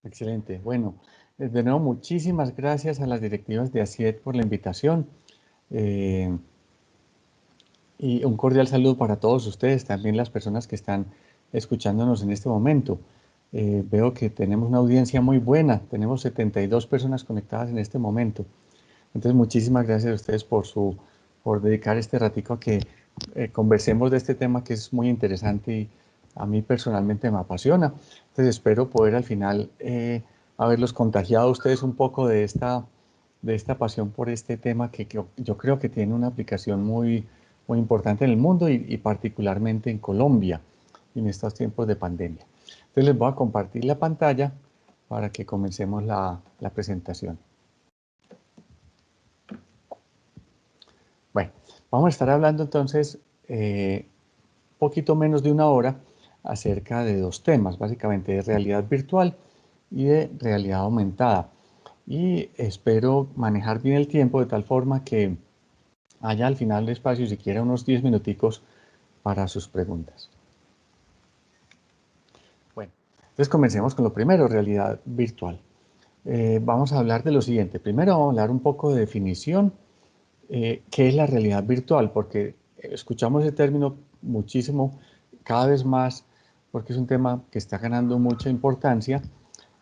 Excelente. Bueno, de nuevo, muchísimas gracias a las directivas de ACIET por la invitación. eh, y un cordial saludo para todos ustedes, también las personas que están escuchándonos en este momento. Veo que tenemos una audiencia muy buena, tenemos 72 personas conectadas en este momento. Entonces, muchísimas gracias a ustedes por dedicar este ratico a que conversemos de este tema que es muy interesante y a mí personalmente me apasiona. Entonces, espero poder al final haberlos contagiado a ustedes un poco de esta pasión por este tema que yo creo que tiene una aplicación muy importante en el mundo y particularmente en Colombia en estos tiempos de pandemia. Entonces, les voy a compartir la pantalla para que comencemos la presentación. Bueno, vamos a estar hablando entonces poquito menos de una hora acerca de dos temas, básicamente de realidad virtual y de realidad aumentada. Y espero manejar bien el tiempo de tal forma que haya al final del espacio siquiera unos 10 minuticos para sus preguntas. Bueno, entonces comencemos con lo primero, realidad virtual. Vamos a hablar de lo siguiente. Primero vamos a hablar un poco de definición. ¿Qué es la realidad virtual? Porque escuchamos ese término muchísimo, cada vez más, porque es un tema que está ganando mucha importancia,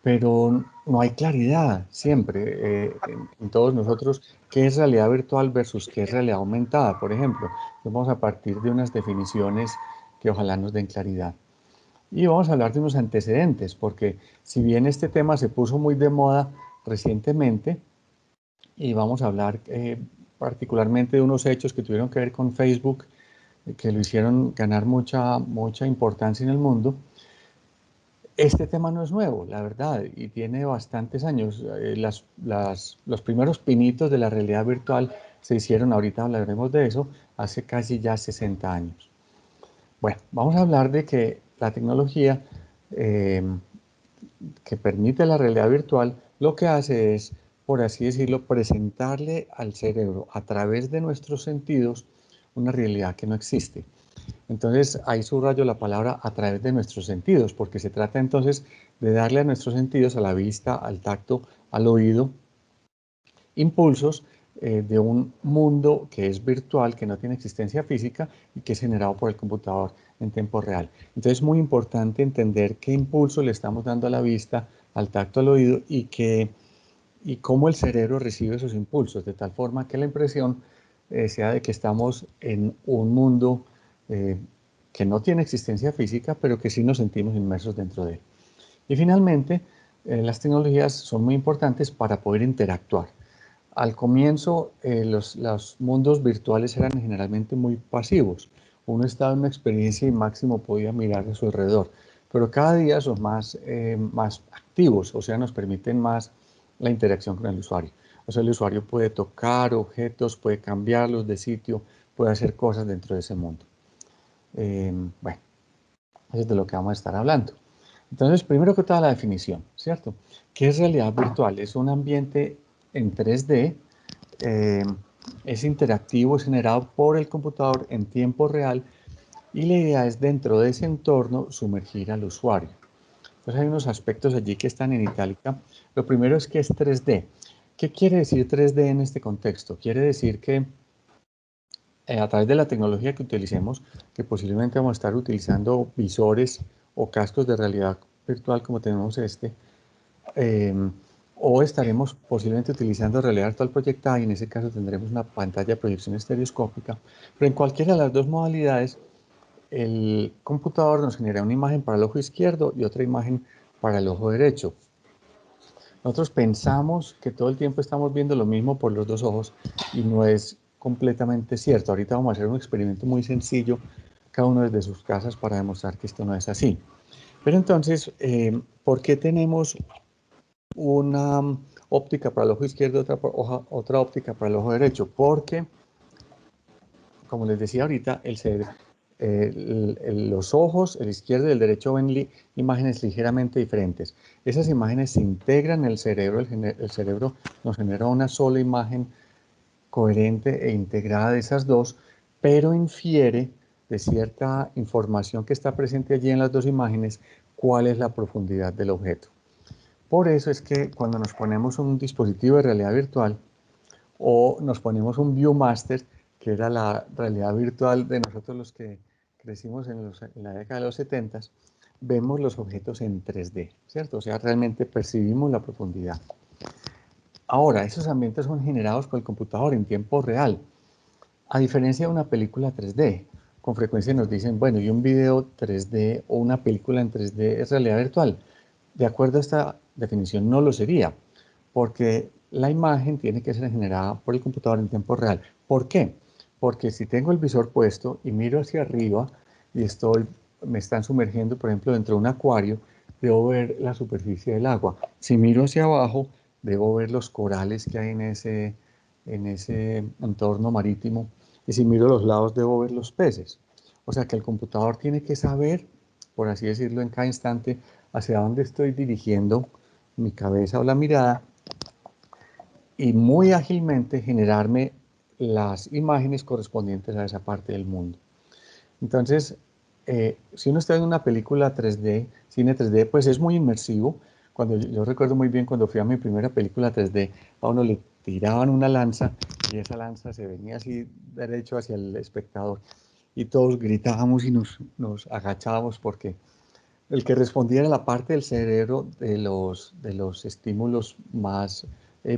pero no hay claridad siempre en todos nosotros qué es realidad virtual versus qué es realidad aumentada, por ejemplo. Entonces vamos a partir de unas definiciones que ojalá nos den claridad. Y vamos a hablar de unos antecedentes, porque si bien este tema se puso muy de moda recientemente, y vamos a hablar particularmente de unos hechos que tuvieron que ver con Facebook, que lo hicieron ganar mucha importancia en el mundo. Este tema no es nuevo, la verdad, y tiene bastantes años. Los primeros pinitos de la realidad virtual se hicieron, ahorita hablaremos de eso, hace casi ya 60 años. Bueno, vamos a hablar de que la tecnología eh, que permite la realidad virtual, lo que hace es, por así decirlo, presentarle al cerebro a través de nuestros sentidos una realidad que no existe. Entonces, ahí subrayo la palabra a través de nuestros sentidos, porque se trata entonces de darle a nuestros sentidos, a la vista, al tacto, al oído, impulsos de un mundo que es virtual, que no tiene existencia física y que es generado por el computador en tiempo real. Entonces es muy importante entender qué impulso le estamos dando a la vista, al tacto, al oído y cómo el cerebro recibe esos impulsos, de tal forma que la impresión sea de que estamos en un mundo que no tiene existencia física, pero que sí nos sentimos inmersos dentro de él. Y finalmente, las tecnologías son muy importantes para poder interactuar. Al comienzo, los mundos virtuales eran generalmente muy pasivos. Uno estaba en una experiencia y máximo podía mirar a su alrededor. Pero cada día son más activos, o sea, nos permiten más la interacción con el usuario. O sea, el usuario puede tocar objetos, puede cambiarlos de sitio, puede hacer cosas dentro de ese mundo. Bueno, eso es de lo que vamos a estar hablando. Entonces, primero que todo, la definición, ¿cierto? ¿Qué es realidad virtual? Es un ambiente en 3D, eh, es interactivo, es generado por el computador en tiempo real y la idea es dentro de ese entorno sumergir al usuario. Entonces hay unos aspectos allí que están en itálica. Lo primero es que es 3D. ¿Qué quiere decir 3D en este contexto? Quiere decir que a través de la tecnología que utilicemos, que posiblemente vamos a estar utilizando visores o cascos de realidad virtual como tenemos eh, o estaremos posiblemente utilizando realidad virtual proyectada y en ese caso tendremos una pantalla de proyección estereoscópica, pero en cualquiera de las dos modalidades el computador nos genera una imagen para el ojo izquierdo y otra imagen para el ojo derecho. Nosotros pensamos que todo el tiempo estamos viendo lo mismo por los dos ojos y no es completamente cierto. Ahorita vamos a hacer un experimento muy sencillo, cada uno desde sus casas, para demostrar que esto no es así. Pero entonces, ¿por qué tenemos una óptica para el ojo izquierdo y otra óptica para el ojo derecho? Porque, como les decía ahorita, los ojos, el izquierdo y el derecho ven imágenes ligeramente diferentes. Esas imágenes se integran en el cerebro, el cerebro nos genera una sola imagen coherente e integrada de esas dos, pero infiere de cierta información que está presente allí en las dos imágenes cuál es la profundidad del objeto. Por eso es que cuando nos ponemos un dispositivo de realidad virtual o nos ponemos un Viewmaster, que era la realidad virtual de nosotros los que crecimos en la década de los 70, vemos los objetos en 3D, ¿cierto? O sea, realmente percibimos la profundidad. Ahora, esos ambientes son generados por el computador en tiempo real, a diferencia de una película 3D. Con frecuencia nos dicen, bueno, y un video 3D o una película en 3D es realidad virtual. De acuerdo a esta definición, no lo sería, porque la imagen tiene que ser generada por el computador en tiempo real. ¿Por qué? Porque si tengo el visor puesto y miro hacia arriba y me están sumergiendo, por ejemplo, dentro de un acuario, debo ver la superficie del agua. Si miro hacia abajo, debo ver los corales que hay en ese entorno marítimo. Y si miro los lados, debo ver los peces. O sea que el computador tiene que saber, por así decirlo, en cada instante, hacia dónde estoy dirigiendo mi cabeza o la mirada y muy ágilmente generarme las imágenes correspondientes a esa parte del mundo. Entonces, si uno está en una película 3D, cine 3D, pues es muy inmersivo. Yo recuerdo muy bien cuando fui a mi primera película 3D, a uno le tiraban una lanza y esa lanza se venía así derecho hacia el espectador y todos gritábamos y nos agachábamos porque el que respondía era la parte del cerebro de los estímulos más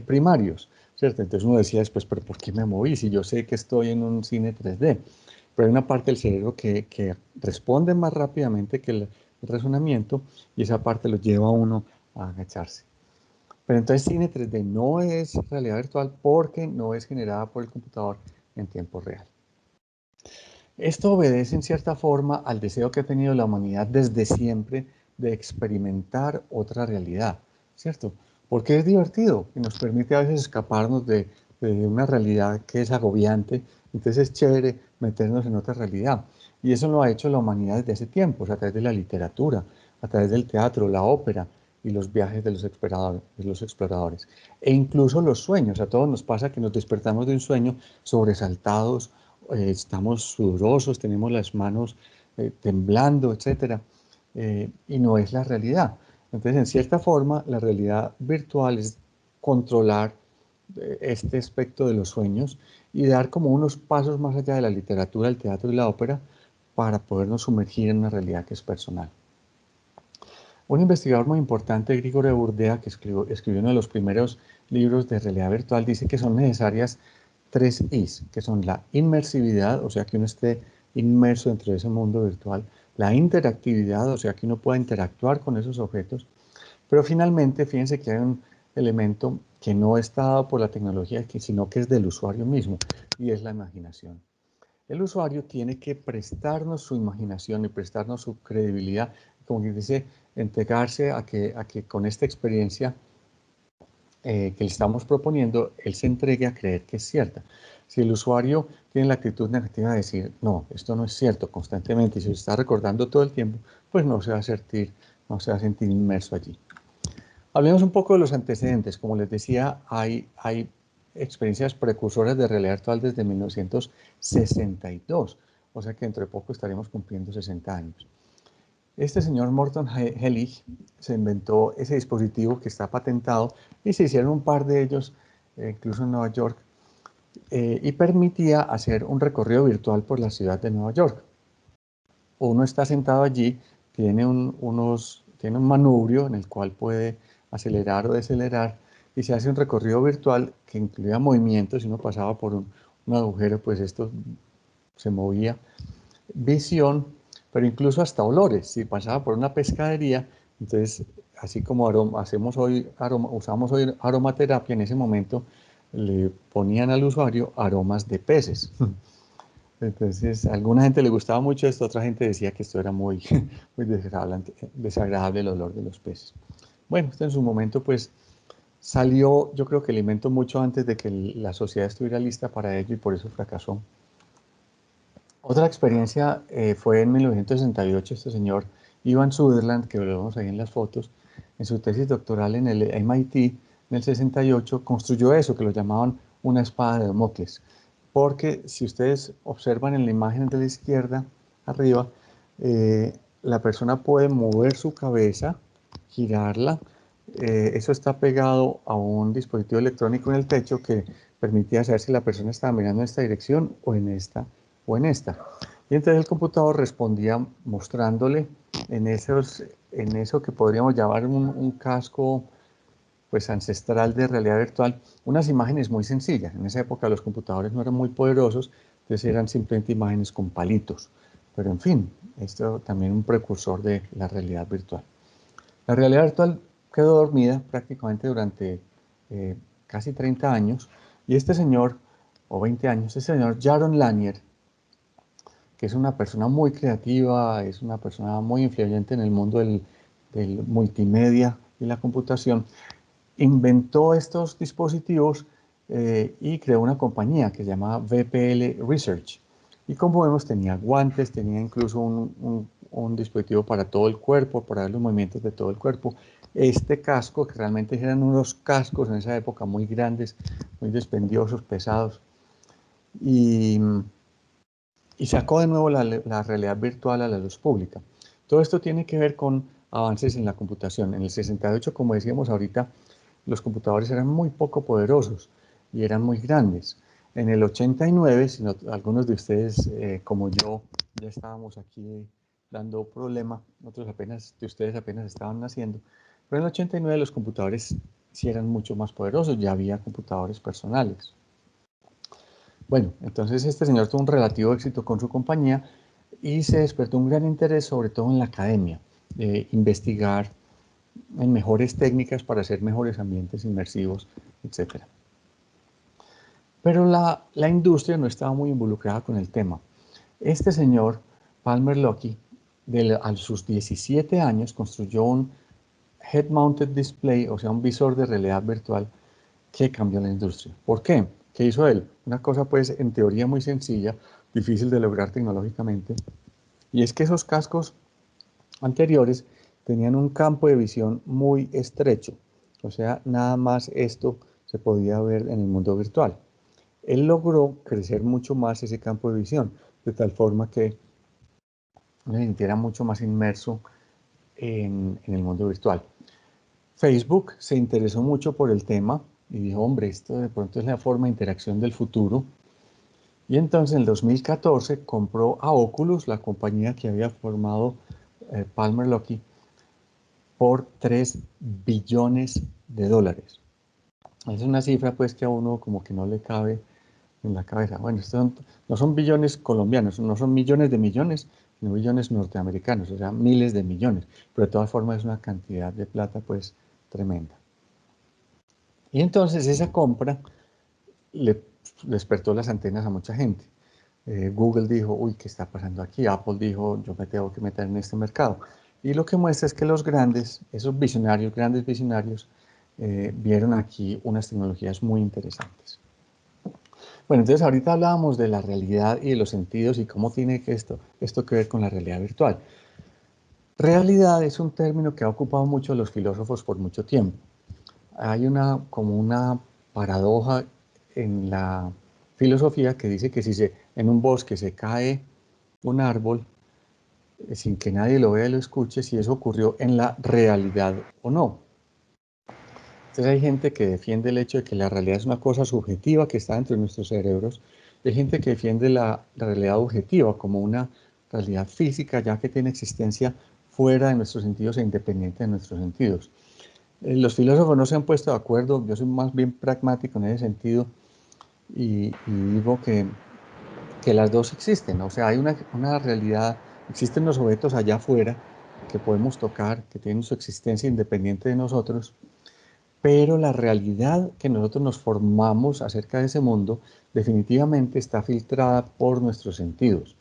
primarios, ¿cierto? Entonces uno decía después, pero ¿por qué me moví si yo sé que estoy en un cine 3D? Pero hay una parte del cerebro que responde más rápidamente que el razonamiento y esa parte lo lleva a uno a agacharse. Pero entonces cine 3D no es realidad virtual porque no es generada por el computador en tiempo real. Esto obedece en cierta forma al deseo que ha tenido la humanidad desde siempre de experimentar otra realidad, ¿cierto? Porque es divertido y nos permite a veces escaparnos de una realidad que es agobiante, entonces es chévere meternos en otra realidad. Y eso lo ha hecho la humanidad desde hace tiempo, a través de la literatura, a través del teatro, la ópera y los viajes de los exploradores. E incluso los sueños, a todos nos pasa que nos despertamos de un sueño sobresaltados, estamos sudorosos, tenemos las manos temblando, etcétera, y no es la realidad. Entonces, en cierta forma, la realidad virtual es controlar este aspecto de los sueños y dar como unos pasos más allá de la literatura, el teatro y la ópera para podernos sumergir en una realidad que es personal. Un investigador muy importante, Grigore Burdea, que escribió uno de los primeros libros de realidad virtual, dice que son necesarias tres Is, que son la inmersividad, o sea, que uno esté inmerso dentro de ese mundo virtual, la interactividad, o sea, que uno pueda interactuar con esos objetos, pero finalmente, fíjense que hay un elemento que no está dado por la tecnología, sino que es del usuario mismo, y es la imaginación. El usuario tiene que prestarnos su imaginación y prestarnos su credibilidad, como que dice, entregarse a que con esta experiencia que le estamos proponiendo, él se entregue a creer que es cierta. Si el usuario tiene la actitud negativa de decir, no, esto no es cierto constantemente y se está recordando todo el tiempo, pues no se va a sentir inmerso allí. Hablemos un poco de los antecedentes. Como les decía, hay experiencias precursoras de realidad virtual desde 1962, o sea que dentro de poco estaremos cumpliendo 60 años. Este señor Morton Hellig se inventó ese dispositivo que está patentado y se hicieron un par de ellos, incluso en Nueva York, y permitía hacer un recorrido virtual por la ciudad de Nueva York. Uno está sentado allí, tiene un manubrio en el cual puede acelerar o decelerar y se hace un recorrido virtual que incluía movimientos. Si uno pasaba por un agujero, pues esto se movía. Visión, pero incluso hasta olores. Si pasaba por una pescadería, entonces, así como usamos hoy aromaterapia, en ese momento le ponían al usuario aromas de peces. Entonces, a alguna gente le gustaba mucho esto, otra gente decía que esto era muy, muy desagradable el olor de los peces. Bueno, esto en su momento pues salió, yo creo que el invento mucho antes de que la sociedad estuviera lista para ello y por eso fracasó. Otra experiencia fue en 1968, este señor Ivan Sutherland, que lo vemos ahí en las fotos, en su tesis doctoral en el MIT en el 68, construyó eso que lo llamaban una espada de Damocles. Porque si ustedes observan en la imagen de la izquierda, arriba, la persona puede mover su cabeza, girarla, eso está pegado a un dispositivo electrónico en el techo que permitía saber si la persona estaba mirando en esta dirección o en esta o en esta. Y entonces el computador respondía mostrándole en eso que podríamos llamar un casco pues ancestral de realidad virtual, unas imágenes muy sencillas. En esa época los computadores no eran muy poderosos, entonces eran simplemente imágenes con palitos. Pero en fin, esto también es un precursor de la realidad virtual. La realidad virtual quedó dormida prácticamente durante casi 30 años y este señor, o 20 años, este señor Jaron Lanier, que es una persona muy creativa, es una persona muy influyente en el mundo del multimedia y la computación, inventó estos dispositivos y creó una compañía que se llamaba VPL Research. Y como vemos, tenía guantes, tenía incluso un dispositivo para todo el cuerpo, para ver los movimientos de todo el cuerpo. Este casco, que realmente eran unos cascos en esa época muy grandes, muy dispendiosos, pesados. Y, y sacó de nuevo la realidad virtual a la luz pública. Todo esto tiene que ver con avances en la computación. En el 68, como decíamos ahorita, los computadores eran muy poco poderosos y eran muy grandes. En el 89, si no, algunos de ustedes, como yo, ya estábamos aquí dando problema, de ustedes apenas estaban naciendo, pero en el 89 los computadores sí eran mucho más poderosos, ya había computadores personales. Bueno, entonces este señor tuvo un relativo éxito con su compañía y se despertó un gran interés, sobre todo en la academia, de investigar en mejores técnicas para hacer mejores ambientes inmersivos, etc. Pero la industria no estaba muy involucrada con el tema. Este señor, Palmer Luckey, a sus 17 años construyó un head-mounted display, o sea, un visor de realidad virtual que cambió la industria. ¿Por qué? ¿Qué hizo él? Una cosa, pues, en teoría muy sencilla, difícil de lograr tecnológicamente, y es que esos cascos anteriores tenían un campo de visión muy estrecho, o sea, nada más esto se podía ver en el mundo virtual. Él logró crecer mucho más ese campo de visión, de tal forma que se sintiera mucho más inmerso en el mundo virtual. Facebook se interesó mucho por el tema y dijo, hombre, esto de pronto es la forma de interacción del futuro. Y entonces en el 2014 compró a Oculus, la compañía que había formado Palmer Luckey, por 3 billones de dólares. Es una cifra pues que a uno como que no le cabe en la cabeza. Bueno, no son billones colombianos, no son millones de millones, sino billones norteamericanos, o sea, miles de millones. Pero de todas formas es una cantidad de plata pues tremenda. Y entonces esa compra le despertó las antenas a mucha gente. Google dijo, uy, ¿qué está pasando aquí? Apple dijo, yo me tengo que meter en este mercado. Y lo que muestra es que los grandes, esos visionarios, grandes visionarios, vieron aquí unas tecnologías muy interesantes. Bueno, entonces ahorita hablábamos de la realidad y de los sentidos y cómo tiene que esto que ver con la realidad virtual. Realidad es un término que ha ocupado mucho a los filósofos por mucho tiempo. Hay como una paradoja en la filosofía que dice que si en un bosque se cae un árbol sin que nadie lo vea y lo escuche, si eso ocurrió en la realidad o no. Entonces hay gente que defiende el hecho de que la realidad es una cosa subjetiva que está dentro de nuestros cerebros. Hay gente que defiende la realidad objetiva como una realidad física ya que tiene existencia fuera de nuestros sentidos e independiente de nuestros sentidos. Los filósofos no se han puesto de acuerdo, yo soy más bien pragmático en ese sentido y digo que las dos existen, o sea, hay una realidad, existen los objetos allá afuera que podemos tocar, que tienen su existencia independiente de nosotros, pero la realidad que nosotros nos formamos acerca de ese mundo definitivamente está filtrada por nuestros sentidos.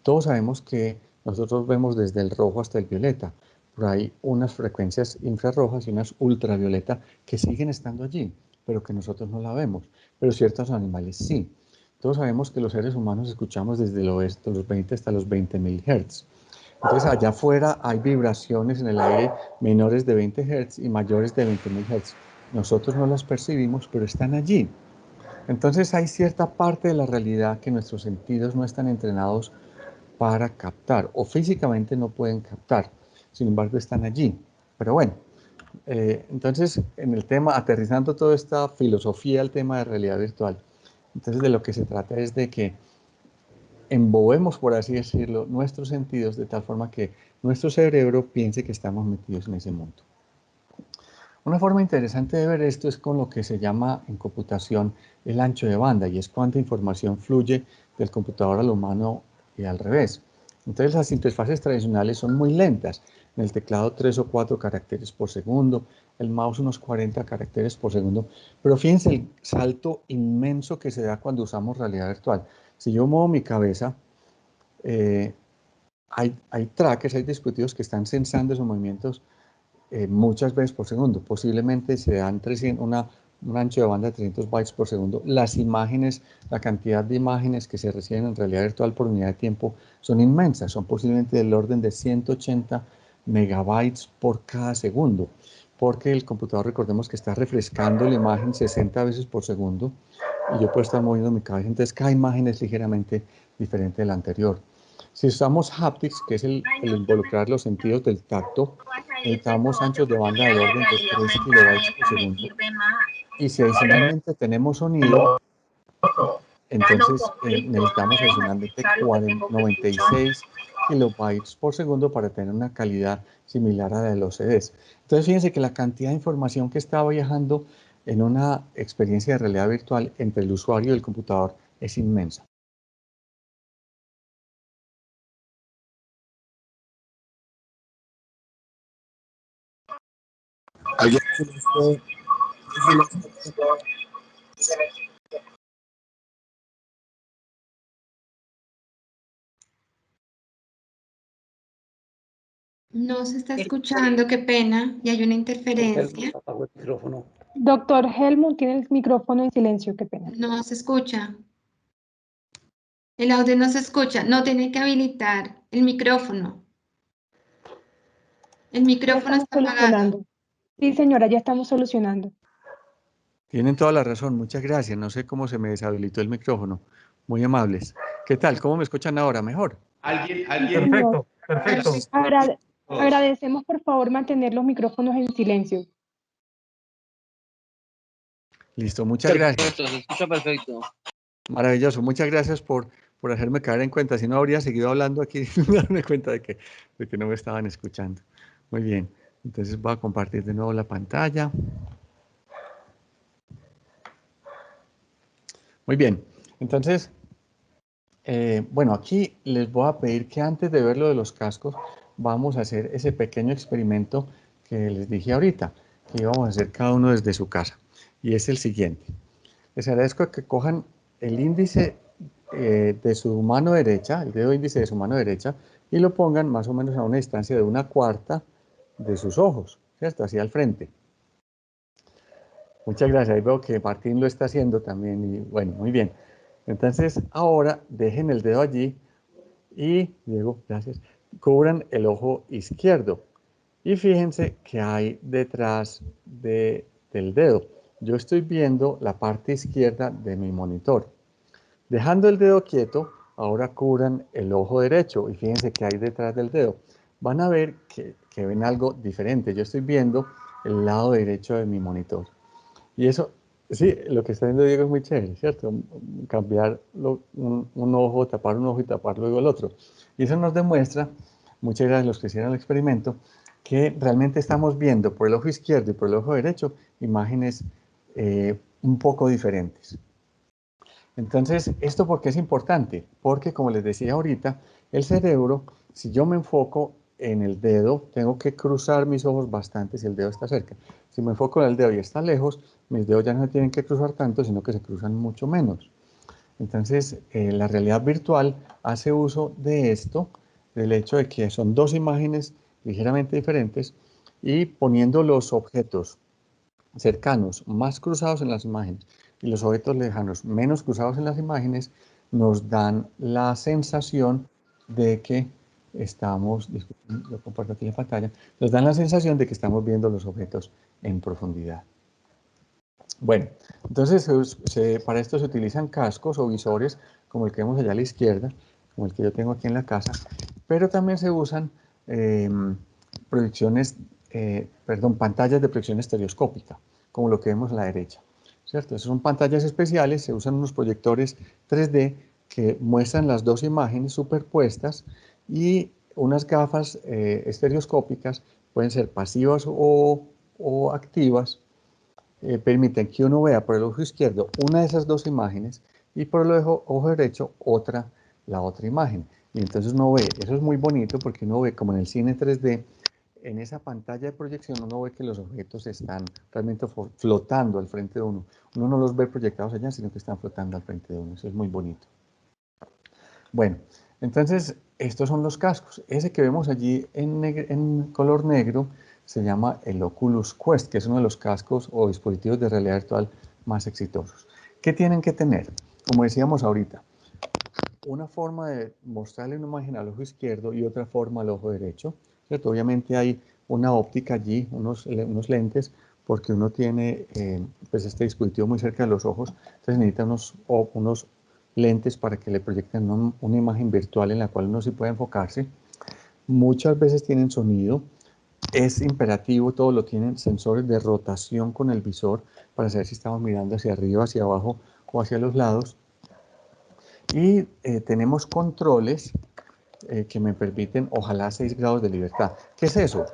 Todos sabemos que nosotros vemos desde el rojo hasta el violeta, pero hay unas frecuencias infrarrojas y unas ultravioleta que siguen estando allí, pero que nosotros no la vemos, pero ciertos animales sí. Todos sabemos que los seres humanos escuchamos desde los 20 hasta los 20.000 Hz. Entonces allá afuera hay vibraciones en el aire menores de 20 Hz y mayores de 20.000 Hz. Nosotros no las percibimos, pero están allí. Entonces hay cierta parte de la realidad que nuestros sentidos no están entrenados para captar o físicamente no pueden captar. Sin embargo, están allí. Pero bueno, Entonces, en el tema, aterrizando toda esta filosofía al tema de realidad virtual, entonces de lo que se trata es de que embobemos, por así decirlo, nuestros sentidos de tal forma que nuestro cerebro piense que estamos metidos en ese mundo. Una forma interesante de ver esto es con lo que se llama en computación el ancho de banda, y es cuánta información fluye del computador al humano y al revés. Entonces las interfaces tradicionales son muy lentas. En el teclado 3 o 4 caracteres por segundo, el mouse unos 40 caracteres por segundo, pero fíjense el salto inmenso que se da cuando usamos realidad virtual. Si yo muevo mi cabeza, hay trackers, hay dispositivos que están sensando esos movimientos muchas veces por segundo. Posiblemente se dan un ancho de banda de 300 bytes por segundo. Las imágenes, la cantidad de imágenes que se reciben en realidad virtual por unidad de tiempo son inmensas, son posiblemente del orden de 180 megabytes por cada segundo, porque el computador, recordemos que está refrescando la imagen 60 veces por segundo y yo puedo estar moviendo mi cabeza, entonces cada imagen es ligeramente diferente de la anterior. Si usamos haptics, que es el involucrar los sentidos del tacto, necesitamos anchos de banda del orden de 3 kilobytes por segundo. Y si adicionalmente tenemos sonido, entonces necesitamos adicionalmente 96 kilobytes por segundo para tener una calidad similar a la de los CDs. Entonces fíjense que la cantidad de información que está viajando en una experiencia de realidad virtual entre el usuario y el computador es inmensa. No se está escuchando, qué pena, y hay una interferencia. Doctor Helmut tiene el micrófono en silencio, qué pena. No se escucha. El audio no se escucha. No, tiene que habilitar el micrófono. El Ya micrófono estamos está apagado. solucionando. Sí, señora, ya estamos solucionando. Tienen toda la razón, muchas gracias. No sé cómo se me deshabilitó el micrófono. Muy amables. ¿Qué tal? ¿Cómo me escuchan ahora? ¿Mejor? Sí, señor. Perfecto. Agradecemos, por favor, mantener los micrófonos en silencio. Listo, muchas gracias. Perfecto, se escucha perfecto. Maravilloso, muchas gracias por hacerme caer en cuenta. Si no, habría seguido hablando aquí sin darme cuenta de que no me estaban escuchando. Muy bien, entonces voy a compartir de nuevo la pantalla. Muy bien, entonces, bueno, aquí les voy a pedir que antes de ver lo de los cascos, vamos a hacer ese pequeño experimento que les dije ahorita, que íbamos a hacer cada uno desde su casa. Y es el siguiente. Les agradezco que cojan el índice de su mano derecha, el dedo índice de su mano derecha, y lo pongan más o menos a una distancia de 1/4 de sus ojos, ¿cierto? Hacia el frente. Muchas gracias. Ahí veo que Martín lo está haciendo también y bueno, muy bien. Entonces, ahora dejen el dedo allí y, Diego, gracias, cubran el ojo izquierdo. Y fíjense que hay detrás del dedo. Yo estoy viendo la parte izquierda de mi monitor. Dejando el dedo quieto, ahora cubran el ojo derecho y fíjense que hay detrás del dedo. Van a ver que ven algo diferente. Yo estoy viendo el lado derecho de mi monitor. Y eso, sí, lo que está viendo Diego es muy chévere, ¿cierto? Cambiar un ojo, tapar un ojo y tapar luego el otro. Y eso nos demuestra, muchas gracias a los que hicieron el experimento, que realmente estamos viendo por el ojo izquierdo y por el ojo derecho imágenes un poco diferentes. Entonces, ¿esto por qué es importante? Porque, como les decía ahorita, el cerebro, si yo me enfoco en el dedo, tengo que cruzar mis ojos bastante si el dedo está cerca. Si me enfoco en el dedo y está lejos, mis dedos ya no se tienen que cruzar tanto, sino que se cruzan mucho menos. Entonces, la realidad virtual hace uso de esto, del hecho de que son dos imágenes ligeramente diferentes y poniendo los objetos cercanos más cruzados en las imágenes y los objetos lejanos menos cruzados en las imágenes nos dan la sensación de que estamos, disculpen, yo comparto aquí la pantalla, nos dan la sensación de que estamos viendo los objetos en profundidad. Bueno, entonces para esto se utilizan cascos o visores como el que vemos allá a la izquierda, como el que yo tengo aquí en la casa, pero también se usan proyecciones pantallas de proyección estereoscópica, como lo que vemos a la derecha, ¿cierto? Esas son pantallas especiales, se usan unos proyectores 3D que muestran las dos imágenes superpuestas y unas gafas estereoscópicas, pueden ser pasivas o activas, permiten que uno vea por el ojo izquierdo una de esas dos imágenes y por el ojo derecho la otra imagen. Y entonces uno ve, eso es muy bonito porque uno ve como en el cine 3D, en esa pantalla de proyección uno ve que los objetos están realmente flotando al frente de uno. Uno no los ve proyectados allá, sino que están flotando al frente de uno. Eso es muy bonito. Bueno, entonces estos son los cascos. Ese que vemos allí en color negro se llama el Oculus Quest, que es uno de los cascos o dispositivos de realidad virtual más exitosos. ¿Qué tienen que tener? Como decíamos ahorita, una forma de mostrarle una imagen al ojo izquierdo y otra forma al ojo derecho, ¿cierto? Obviamente hay una óptica allí, unos lentes, porque uno tiene pues este dispositivo muy cerca de los ojos, entonces necesita unos lentes para que le proyecten una imagen virtual en la cual uno sí puede enfocarse. Muchas veces tienen sonido, es imperativo, todo lo tienen sensores de rotación con el visor para saber si estamos mirando hacia arriba, hacia abajo o hacia los lados. Y tenemos controles que me permiten, ojalá, 6 grados de libertad. ¿Qué es eso?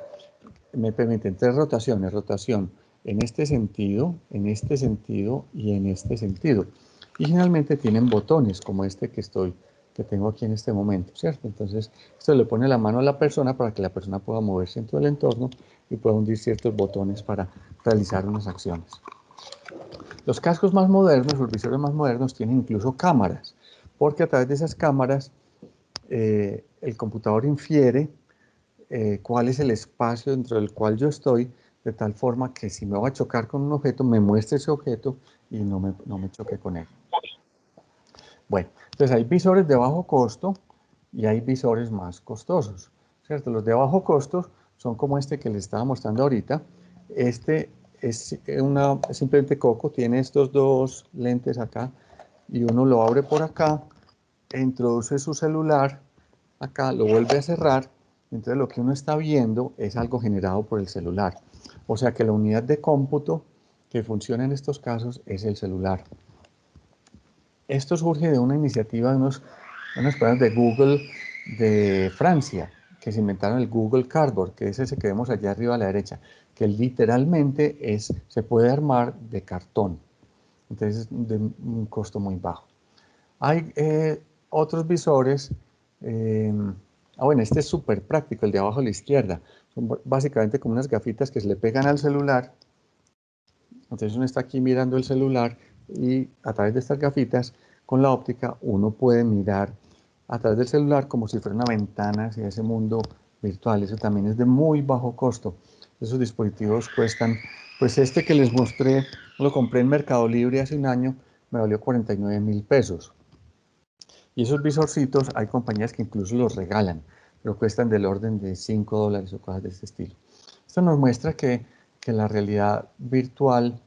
Me permiten 3 rotaciones, rotación en este sentido y en este sentido. Y generalmente tienen botones como este que tengo aquí en este momento, ¿cierto? Entonces, esto le pone la mano a la persona para que la persona pueda moverse en todo el entorno y pueda hundir ciertos botones para realizar unas acciones. Los cascos más modernos, los visores más modernos, tienen incluso cámaras, porque a través de esas cámaras el computador infiere cuál es el espacio dentro del cual yo estoy, de tal forma que si me voy a chocar con un objeto, me muestre ese objeto y no me choque con él. Bueno, entonces hay visores de bajo costo y hay visores más costosos, ¿cierto? Los de bajo costo son como este que les estaba mostrando ahorita. Este es simplemente coco, tiene estos dos lentes acá y uno lo abre por acá, introduce su celular acá, lo vuelve a cerrar, entonces lo que uno está viendo es algo generado por el celular. O sea que la unidad de cómputo que funciona en estos casos es el celular. Esto surge de una iniciativa de unas personas de Google de Francia, que se inventaron el Google Cardboard, que es ese que vemos allá arriba a la derecha, que literalmente se puede armar de cartón, entonces de un costo muy bajo. Hay otros visores, bueno, este es súper práctico, el de abajo a la izquierda, son básicamente como unas gafitas que se le pegan al celular, entonces uno está aquí mirando el celular y a través de estas gafitas con la óptica uno puede mirar a través del celular como si fuera una ventana hacia ese mundo virtual. Eso también es de muy bajo costo. Esos dispositivos cuestan, pues este que les mostré, lo compré en Mercado Libre hace un año, me valió 49.000 pesos. Y esos visorcitos hay compañías que incluso los regalan, pero cuestan del orden de $5 o cosas de ese estilo. Esto nos muestra que la realidad virtual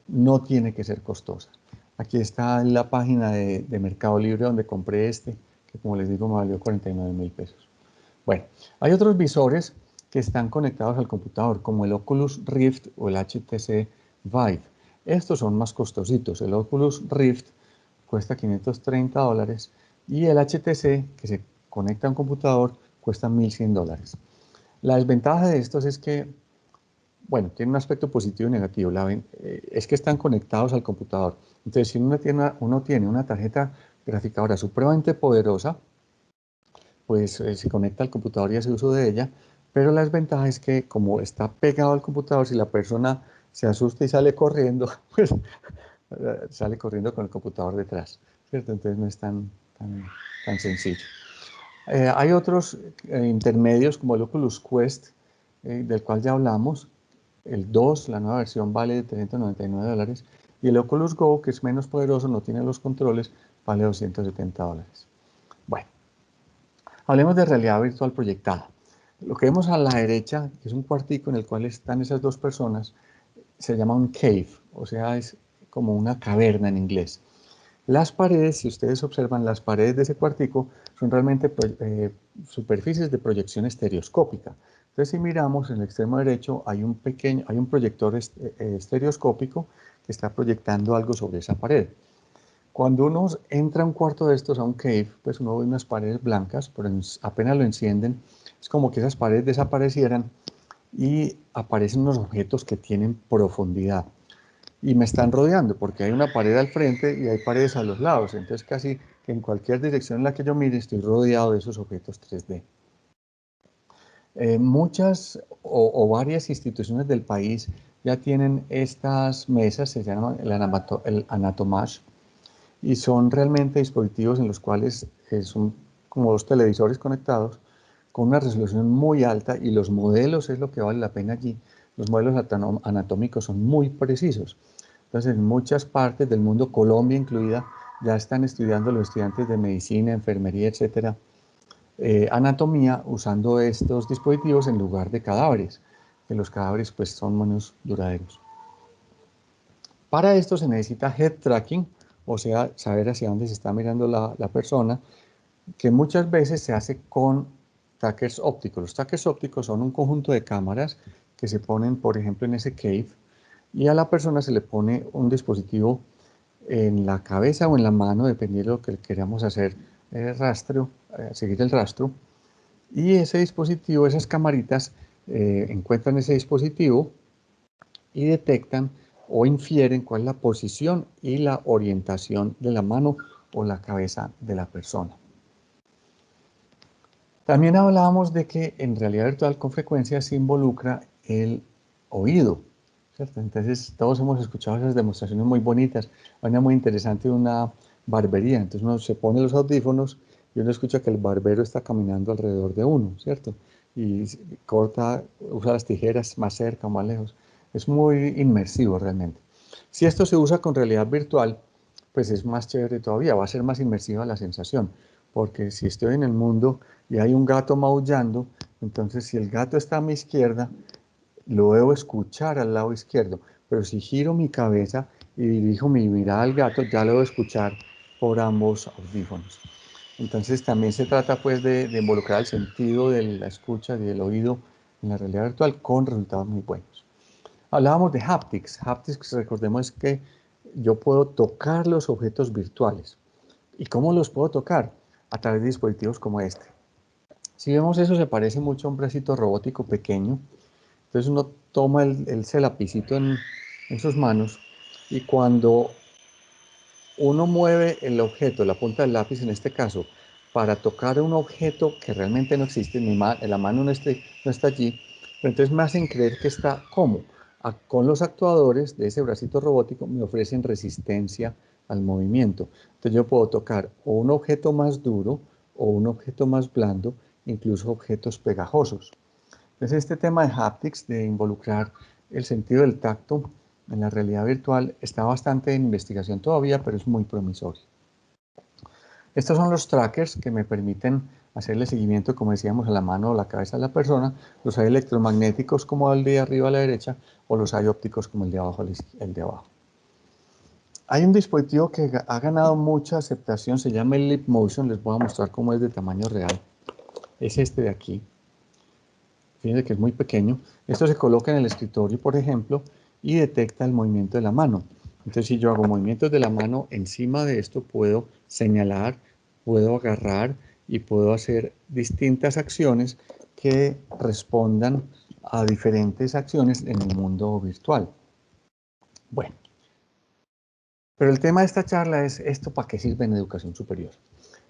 no tiene que ser costosa. Aquí está la página de Mercado Libre donde compré que como les digo me valió 49.000 pesos. Bueno, hay otros visores que están conectados al computador, como el Oculus Rift o el HTC Vive. Estos son más costositos. El Oculus Rift cuesta $530 y el HTC, que se conecta a un computador, cuesta $1.100. La desventaja de estos es que, bueno, tiene un aspecto positivo y negativo. Es que están conectados al computador. Entonces, si uno tiene una tarjeta graficadora supremamente poderosa, pues se conecta al computador y hace uso de ella, pero la desventaja es que como está pegado al computador, si la persona se asusta y sale corriendo, pues sale corriendo con el computador detrás, ¿cierto? Entonces no es tan sencillo. Hay otros intermedios como el Oculus Quest, del cual ya hablamos. El 2, la nueva versión, vale $399 y el Oculus Go, que es menos poderoso, no tiene los controles, vale $270. Bueno, hablemos de realidad virtual proyectada. Lo que vemos a la derecha, que es un cuartico en el cual están esas dos personas, se llama un cave, o sea, es como una caverna en inglés. Las paredes, si ustedes observan, las paredes de ese cuartico son realmente superficies de proyección estereoscópica. Entonces, si miramos en el extremo derecho, hay un proyector estereoscópico que está proyectando algo sobre esa pared. Cuando uno entra a un cuarto de estos, a un cave, pues uno ve unas paredes blancas, pero apenas lo encienden, es como que esas paredes desaparecieran y aparecen unos objetos que tienen profundidad. Y me están rodeando porque hay una pared al frente y hay paredes a los lados. Entonces casi que en cualquier dirección en la que yo mire estoy rodeado de esos objetos 3D. Muchas o varias instituciones del país ya tienen estas mesas, se llaman el Anatomage, y son realmente dispositivos en los cuales son como dos televisores conectados con una resolución muy alta, y los modelos es lo que vale la pena allí. Los modelos anatómicos son muy precisos. Entonces, en muchas partes del mundo, Colombia incluida, ya están estudiando los estudiantes de medicina, enfermería, etcétera, anatomía usando estos dispositivos en lugar de cadáveres, que los cadáveres pues son menos duraderos. Para esto se necesita head tracking, o sea, saber hacia dónde se está mirando la persona, que muchas veces se hace con trackers ópticos. Los trackers ópticos son un conjunto de cámaras que se ponen, por ejemplo, en ese cave, y a la persona se le pone un dispositivo en la cabeza o en la mano, dependiendo de lo que queramos hacer, seguir el rastro, y ese dispositivo, esas camaritas, encuentran ese dispositivo y detectan o infieren cuál es la posición y la orientación de la mano o la cabeza de la persona. También hablábamos de que en realidad virtual con frecuencia se involucra el oído, ¿cierto? Entonces todos hemos escuchado esas demostraciones muy bonitas. Hay una muy interesante de una barbería. Entonces uno se pone los audífonos y uno escucha que el barbero está caminando alrededor de uno, ¿cierto? Y corta, usa las tijeras más cerca o más lejos. Es muy inmersivo realmente. Si esto se usa con realidad virtual, pues es más chévere todavía, va a ser más inmersiva la sensación, porque si estoy en el mundo y hay un gato maullando, entonces si el gato está a mi izquierda, lo debo escuchar al lado izquierdo, pero si giro mi cabeza y dirijo mi mirada al gato, ya lo debo escuchar por ambos audífonos. Entonces también se trata pues de involucrar el sentido de la escucha y del oído en la realidad virtual con resultados muy buenos. Hablábamos de haptics. Haptics, recordemos que yo puedo tocar los objetos virtuales. ¿Y cómo los puedo tocar? A través de dispositivos como este. Si vemos eso, se parece mucho a un bracito robótico pequeño. Entonces uno toma ese lapicito en sus manos, y cuando uno mueve el objeto, la punta del lápiz en este caso, para tocar un objeto que realmente no existe, la mano no está allí, pero entonces me hacen creer que está ¿cómo? Con los actuadores de ese bracito robótico me ofrecen resistencia al movimiento. Entonces yo puedo tocar o un objeto más duro o un objeto más blando, incluso objetos pegajosos. Entonces este tema de haptics, de involucrar el sentido del tacto en la realidad virtual, está bastante en investigación todavía, pero es muy promisorio. Estos son los trackers que me permiten hacerle seguimiento, como decíamos, a la mano o la cabeza de la persona. Los hay electromagnéticos como el de arriba a la derecha, o los hay ópticos como el de abajo el de abajo. Hay un dispositivo que ha ganado mucha aceptación, se llama el Leap Motion. Les voy a mostrar cómo es de tamaño real. Es este de aquí. Fíjense que es muy pequeño. Esto se coloca en el escritorio, por ejemplo, y detecta el movimiento de la mano. Entonces, si yo hago movimientos de la mano encima de esto, puedo señalar, puedo agarrar y puedo hacer distintas acciones que respondan a diferentes acciones en el mundo virtual. Bueno, pero el tema de esta charla es esto, ¿para qué sirve en educación superior?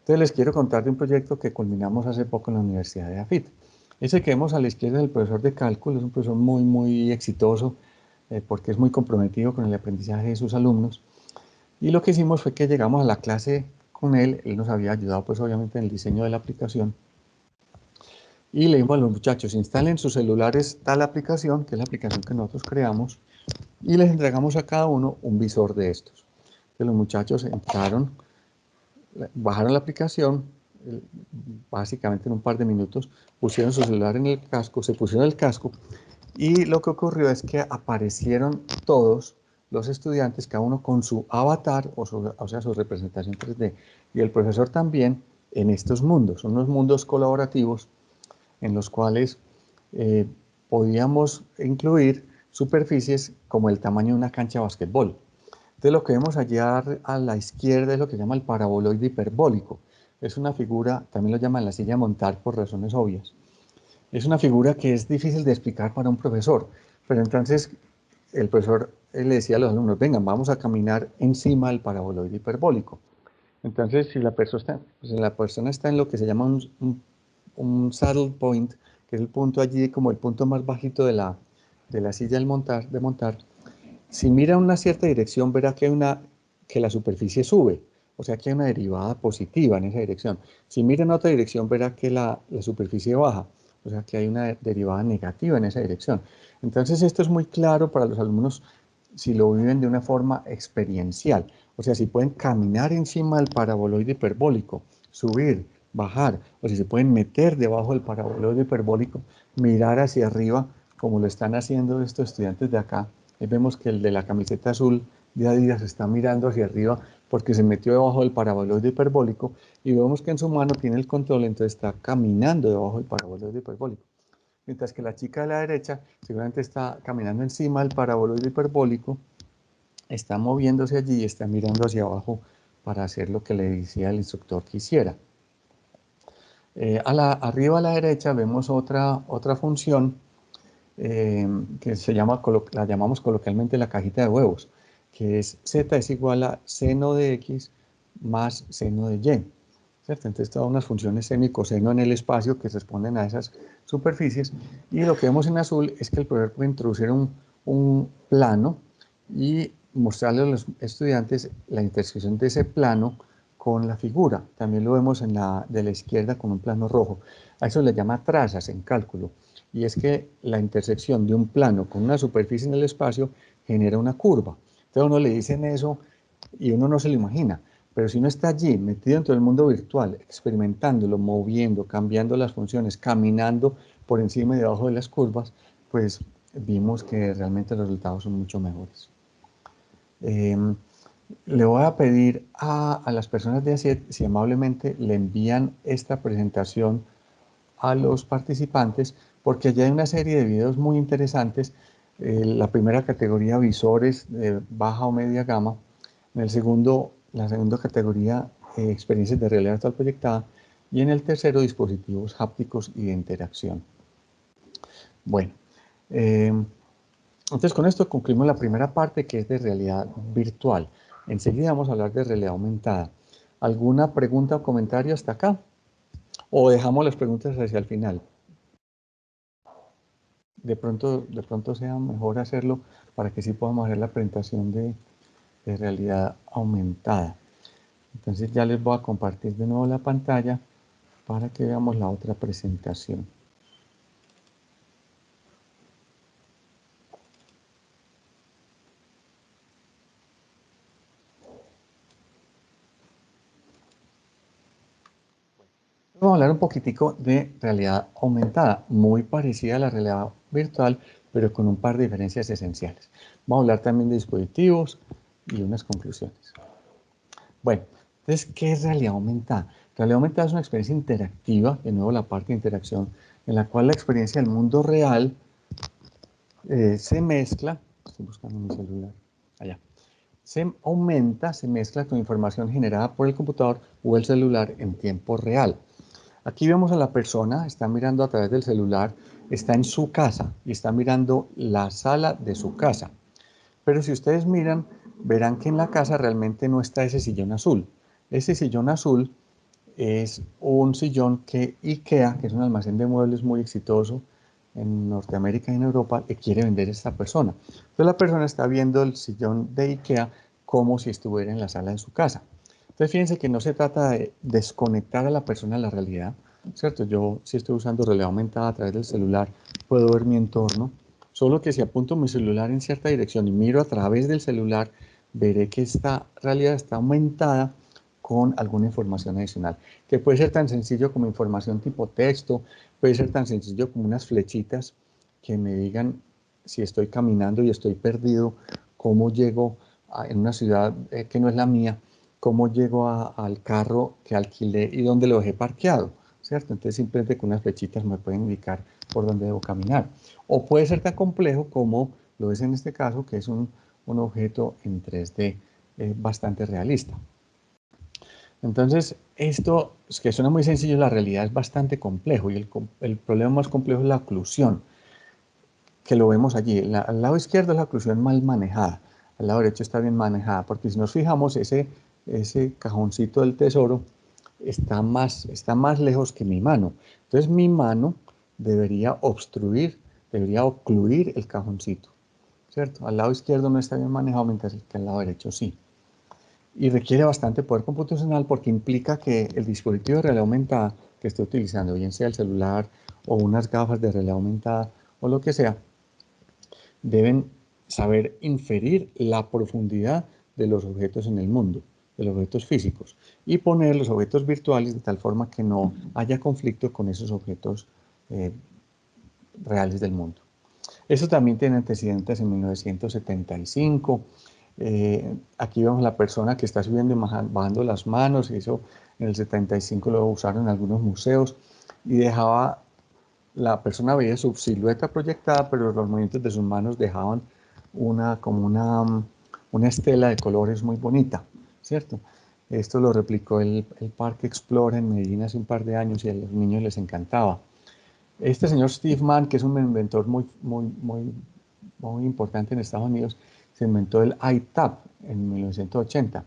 Entonces les quiero contar de un proyecto que culminamos hace poco en la Universidad de AFIT. Ese que vemos a la izquierda del profesor de cálculo es un profesor muy exitoso, porque es muy comprometido con el aprendizaje de sus alumnos. Y lo que hicimos fue que llegamos a la clase con él nos había ayudado pues obviamente en el diseño de la aplicación, y le dijimos a los muchachos, instalen sus celulares tal aplicación, que es la aplicación que nosotros creamos, y les entregamos a cada uno un visor de estos. Entonces los muchachos entraron, bajaron la aplicación, básicamente en un par de minutos, pusieron su celular en el casco, se pusieron el casco, y lo que ocurrió es que aparecieron todos los estudiantes, cada uno con su avatar, o sea, su representación 3D, y el profesor también, en estos mundos. Son unos mundos colaborativos en los cuales podíamos incluir superficies como el tamaño de una cancha de basquetbol. Entonces lo que vemos allá a la izquierda es lo que se llama el paraboloide hiperbólico. Es una figura, también lo llaman la silla de montar por razones obvias. Es una figura que es difícil de explicar para un profesor, pero entonces el profesor le decía a los alumnos, vengan, vamos a caminar encima del paraboloide hiperbólico. Entonces, si la persona está en lo que se llama un saddle point, que es el punto allí, como el punto más bajito de la silla de montar, si mira en una cierta dirección, verá que la superficie sube, o sea que hay una derivada positiva en esa dirección. Si mira en otra dirección, verá que la superficie baja, o sea que hay una derivada negativa en esa dirección. Entonces esto es muy claro para los alumnos si lo viven de una forma experiencial. O sea, si pueden caminar encima del paraboloide hiperbólico, subir, bajar, o si se pueden meter debajo del paraboloide hiperbólico, mirar hacia arriba, como lo están haciendo estos estudiantes de acá. Ahí vemos que el de la camiseta azul de Adidas está mirando hacia arriba porque se metió debajo del paraboloide hiperbólico y vemos que en su mano tiene el control, entonces está caminando debajo del paraboloide hiperbólico. Mientras que la chica de la derecha seguramente está caminando encima del paraboloide hiperbólico, está moviéndose allí y está mirando hacia abajo para hacer lo que le decía el instructor que hiciera. Arriba a la derecha vemos otra función que la llamamos coloquialmente la cajita de huevos, que es z es igual a seno de x más seno de y. ¿Cierto? Entonces todas unas funciones seno y coseno en el espacio que responden a esas superficies, y lo que vemos en azul es que el profesor puede introducir un plano y mostrarle a los estudiantes la intersección de ese plano con la figura. También lo vemos de la izquierda con un plano rojo. A eso le llama trazas en cálculo, y es que la intersección de un plano con una superficie en el espacio genera una curva. Entonces a uno le dicen eso y uno no se lo imagina, pero si uno está allí, metido dentro del mundo virtual, experimentándolo, moviendo, cambiando las funciones, caminando por encima y debajo de las curvas, pues vimos que realmente los resultados son mucho mejores. Le voy a pedir a las personas de ACIET si amablemente le envían esta presentación a los participantes, porque allá hay una serie de videos muy interesantes. La primera categoría, visores de baja o media gama. En el segundo, la segunda categoría, experiencias de realidad virtual proyectada. Y en el tercero, dispositivos hápticos y de interacción. Bueno, entonces con esto concluimos la primera parte, que es de realidad virtual. Enseguida vamos a hablar de realidad aumentada. ¿Alguna pregunta o comentario hasta acá? ¿O dejamos las preguntas hacia el final? De pronto sea mejor hacerlo para que sí podamos hacer la presentación de realidad aumentada. Entonces ya les voy a compartir de nuevo la pantalla para que veamos la otra presentación. Vamos a hablar un poquitico de realidad aumentada, muy parecida a la realidad virtual, pero con un par de diferencias esenciales. Vamos a hablar también de dispositivos y unas conclusiones. Bueno, entonces, ¿qué es realidad aumentada? Realidad aumentada es una experiencia interactiva, de nuevo la parte de interacción, en la cual la experiencia del mundo real se mezcla, estoy buscando mi celular, allá, se aumenta, se mezcla con información generada por el computador o el celular en tiempo real. Aquí vemos a la persona, está mirando a través del celular, está en su casa y está mirando la sala de su casa. Pero si ustedes miran, verán que en la casa realmente no está ese sillón azul. Ese sillón azul es un sillón que IKEA, que es un almacén de muebles muy exitoso en Norteamérica y en Europa, le quiere vender a esta persona. Entonces la persona está viendo el sillón de IKEA como si estuviera en la sala de su casa. Entonces fíjense que no se trata de desconectar a la persona de la realidad, ¿cierto? Yo si estoy usando realidad aumentada a través del celular, puedo ver mi entorno, solo que si apunto mi celular en cierta dirección y miro a través del celular, veré que esta realidad está aumentada con alguna información adicional, que puede ser tan sencillo como información tipo texto, puede ser tan sencillo como unas flechitas que me digan si estoy caminando y estoy perdido, cómo llego en una ciudad que no es la mía. cómo llego al carro que alquilé y dónde lo dejé parqueado, ¿cierto? Entonces simplemente con unas flechitas me pueden indicar por dónde debo caminar. O puede ser tan complejo como lo es en este caso, que es un objeto en 3D bastante realista. Entonces, esto, que suena muy sencillo, la realidad es bastante complejo, y el problema más complejo es la oclusión, que lo vemos allí. Al lado izquierdo es la oclusión mal manejada, al lado derecho está bien manejada, porque si nos fijamos, ese cajoncito del tesoro está más lejos que mi mano. Entonces mi mano debería ocluir el cajoncito, ¿cierto? Al lado izquierdo no está bien manejado, mientras que al lado derecho sí. Y requiere bastante poder computacional porque implica que el dispositivo de realidad aumentada que esté utilizando, bien sea el celular o unas gafas de realidad aumentada o lo que sea, deben saber inferir la profundidad de los objetos en el mundo, de los objetos físicos, y poner los objetos virtuales de tal forma que no haya conflicto con esos objetos reales del mundo. Eso también tiene antecedentes en 1975. Aquí vemos la persona que está subiendo y bajando las manos. Eso en el 75 lo usaron en algunos museos y la persona veía su silueta proyectada, pero los movimientos de sus manos dejaban como una estela de colores muy bonita, ¿cierto? Esto lo replicó el Parque Explora en Medellín hace un par de años y a los niños les encantaba. Este señor Steve Mann, que es un inventor muy importante en Estados Unidos, se inventó el iTab en 1980.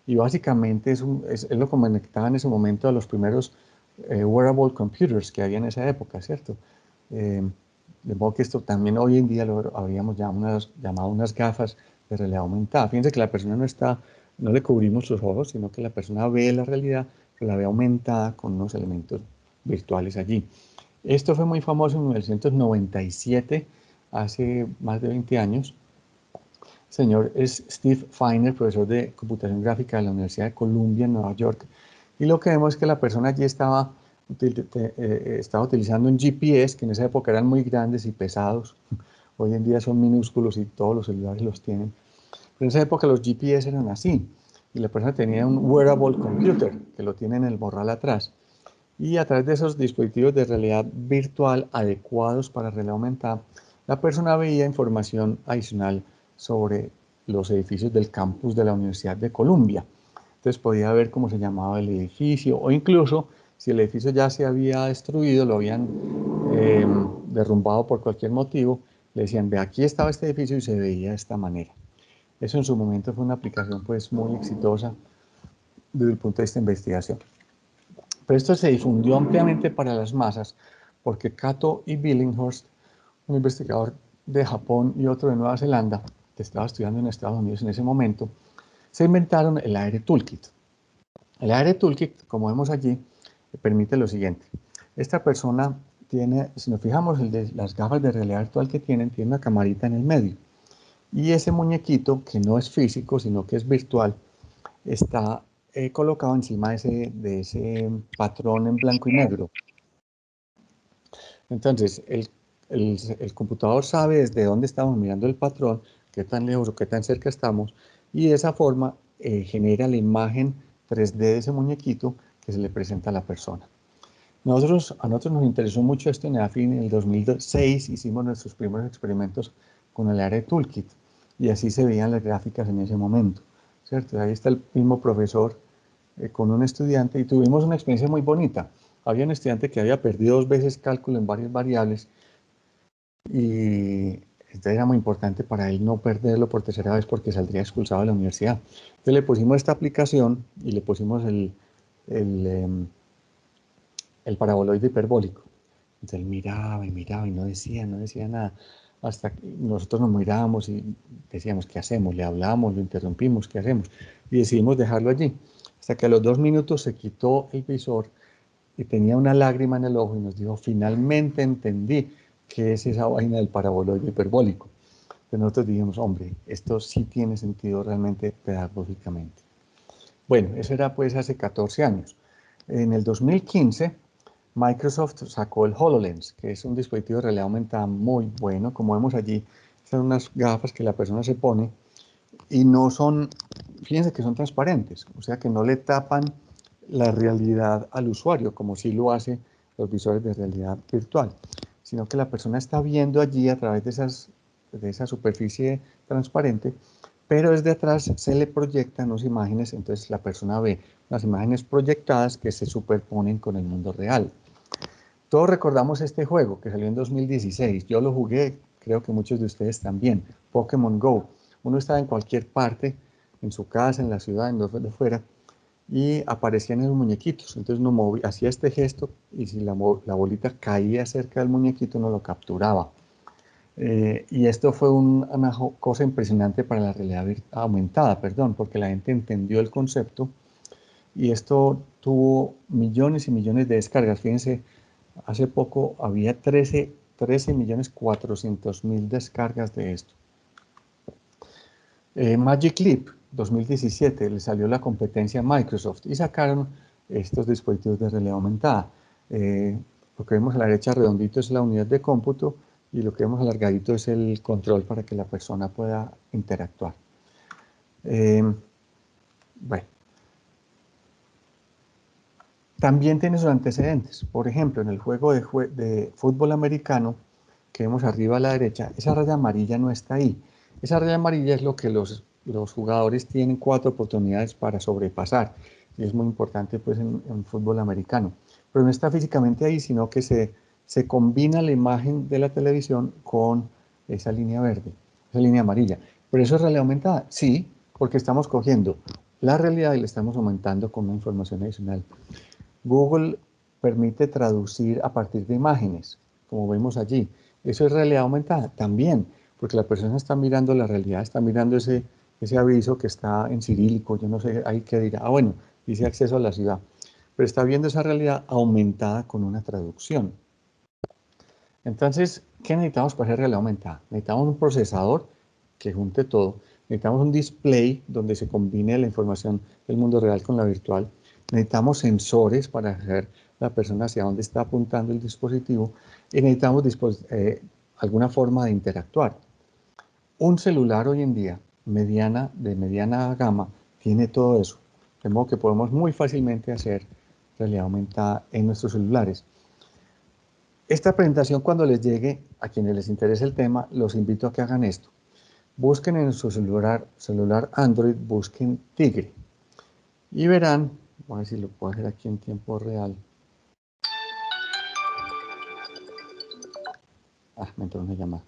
Y básicamente él lo conectaba en ese momento a los primeros wearable computers que había en esa época, ¿cierto? De modo que esto también hoy en día lo habríamos llamado unas gafas de realidad aumentada. Fíjense que la persona no le cubrimos los ojos, sino que la persona ve la realidad, pero la ve aumentada con unos elementos virtuales allí. Esto fue muy famoso en 1997, hace más de 20 años. El señor es Steve Feiner, profesor de computación gráfica de la Universidad de Columbia en Nueva York. Y lo que vemos es que la persona allí estaba utilizando un GPS, que en esa época eran muy grandes y pesados. Hoy en día son minúsculos y todos los celulares los tienen. Pero en esa época los GPS eran así. Y la persona tenía un wearable computer, que lo tiene en el morral atrás. Y a través de esos dispositivos de realidad virtual adecuados para realidad aumentada, la persona veía información adicional sobre los edificios del campus de la Universidad de Columbia. Entonces podía ver cómo se llamaba el edificio, o incluso si el edificio ya se había destruido, lo habían derrumbado por cualquier motivo, le decían, ve, aquí estaba este edificio y se veía de esta manera. Eso en su momento fue una aplicación pues muy exitosa desde el punto de vista de investigación. Pero esto se difundió ampliamente para las masas porque Kato y Billinghurst, un investigador de Japón y otro de Nueva Zelanda, que estaba estudiando en Estados Unidos en ese momento, se inventaron el AR Toolkit. El AR Toolkit, como vemos allí, permite lo siguiente. Esta persona tiene, si nos fijamos, las gafas de realidad virtual que tiene una camarita en el medio. Y ese muñequito, que no es físico, sino que es virtual, está colocado encima de ese patrón en blanco y negro. Entonces, el computador sabe desde dónde estamos mirando el patrón, qué tan lejos o qué tan cerca estamos, y de esa forma genera la imagen 3D de ese muñequito que se le presenta a la persona. A nosotros nos interesó mucho esto en EAFI. En el 2006 hicimos nuestros primeros experimentos con el AR Toolkit, y así se veían las gráficas en ese momento, ¿cierto? Ahí está el mismo profesor con un estudiante y tuvimos una experiencia muy bonita. Había un estudiante que había perdido 2 veces cálculo en varias variables y entonces era muy importante para él no perderlo por tercera vez porque saldría expulsado de la universidad. Entonces le pusimos esta aplicación y le pusimos el paraboloide hiperbólico. Entonces él miraba y no decía nada. Hasta que nosotros nos mirábamos y decíamos, ¿qué hacemos? Le hablábamos, lo interrumpimos, ¿qué hacemos? Y decidimos dejarlo allí. Hasta que a los 2 minutos se quitó el visor y tenía una lágrima en el ojo y nos dijo, finalmente entendí qué es esa vaina del paraboloide hiperbólico. Entonces nosotros dijimos, hombre, esto sí tiene sentido realmente pedagógicamente. Bueno, eso era pues hace 14 años. En el 2015, Microsoft sacó el HoloLens, que es un dispositivo de realidad aumentada muy bueno. Como vemos allí, son unas gafas que la persona se pone y no son, fíjense que son transparentes, o sea que no le tapan la realidad al usuario, como sí lo hacen los visores de realidad virtual, sino que la persona está viendo allí a través de esa superficie transparente, pero desde atrás se le proyectan unas imágenes, entonces la persona ve unas imágenes proyectadas que se superponen con el mundo real. Todos recordamos este juego que salió en 2016, yo lo jugué, creo que muchos de ustedes también, Pokémon Go. Uno estaba en cualquier parte, en su casa, en la ciudad, en donde fuera, y aparecían los muñequitos, entonces uno hacía este gesto y si la bolita caía cerca del muñequito uno lo capturaba. Y esto fue una cosa impresionante para la realidad aumentada, porque la gente entendió el concepto y esto tuvo millones y millones de descargas. Fíjense, hace poco había 13.400.000 descargas de esto. Magic Leap 2017 le salió la competencia a Microsoft y sacaron estos dispositivos de realidad aumentada. Lo que vemos a la derecha redondito es la unidad de cómputo y lo que vemos alargadito es el control para que la persona pueda interactuar. Bueno. También tiene sus antecedentes. Por ejemplo, en el juego de fútbol americano que vemos arriba a la derecha, esa raya amarilla no está ahí. Esa raya amarilla es lo que los jugadores tienen 4 oportunidades para sobrepasar. Y es muy importante pues, en fútbol americano. Pero no está físicamente ahí, sino que se combina la imagen de la televisión con esa línea verde, esa línea amarilla. ¿Pero eso es realidad aumentada? Sí, porque estamos cogiendo la realidad y le estamos aumentando con una información adicional. Google permite traducir a partir de imágenes, como vemos allí. ¿Eso es realidad aumentada? También, porque la persona está mirando la realidad, está mirando ese aviso que está en cirílico, yo no sé, ahí qué dirá. Bueno, dice acceso a la ciudad. Pero está viendo esa realidad aumentada con una traducción. Entonces, ¿qué necesitamos para hacer realidad aumentada? Necesitamos un procesador que junte todo. Necesitamos un display donde se combine la información del mundo real con la virtual. Necesitamos sensores para ver la persona hacia dónde está apuntando el dispositivo y necesitamos alguna forma de interactuar. Un celular hoy en día, de mediana gama, tiene todo eso. De modo que podemos muy fácilmente hacer realidad aumentada en nuestros celulares. Esta presentación, cuando les llegue, a quienes les interese el tema, los invito a que hagan esto. Busquen en su celular Android, busquen Tigre. Y verán, voy a ver si lo puedo hacer aquí en tiempo real. Me entró una llamada.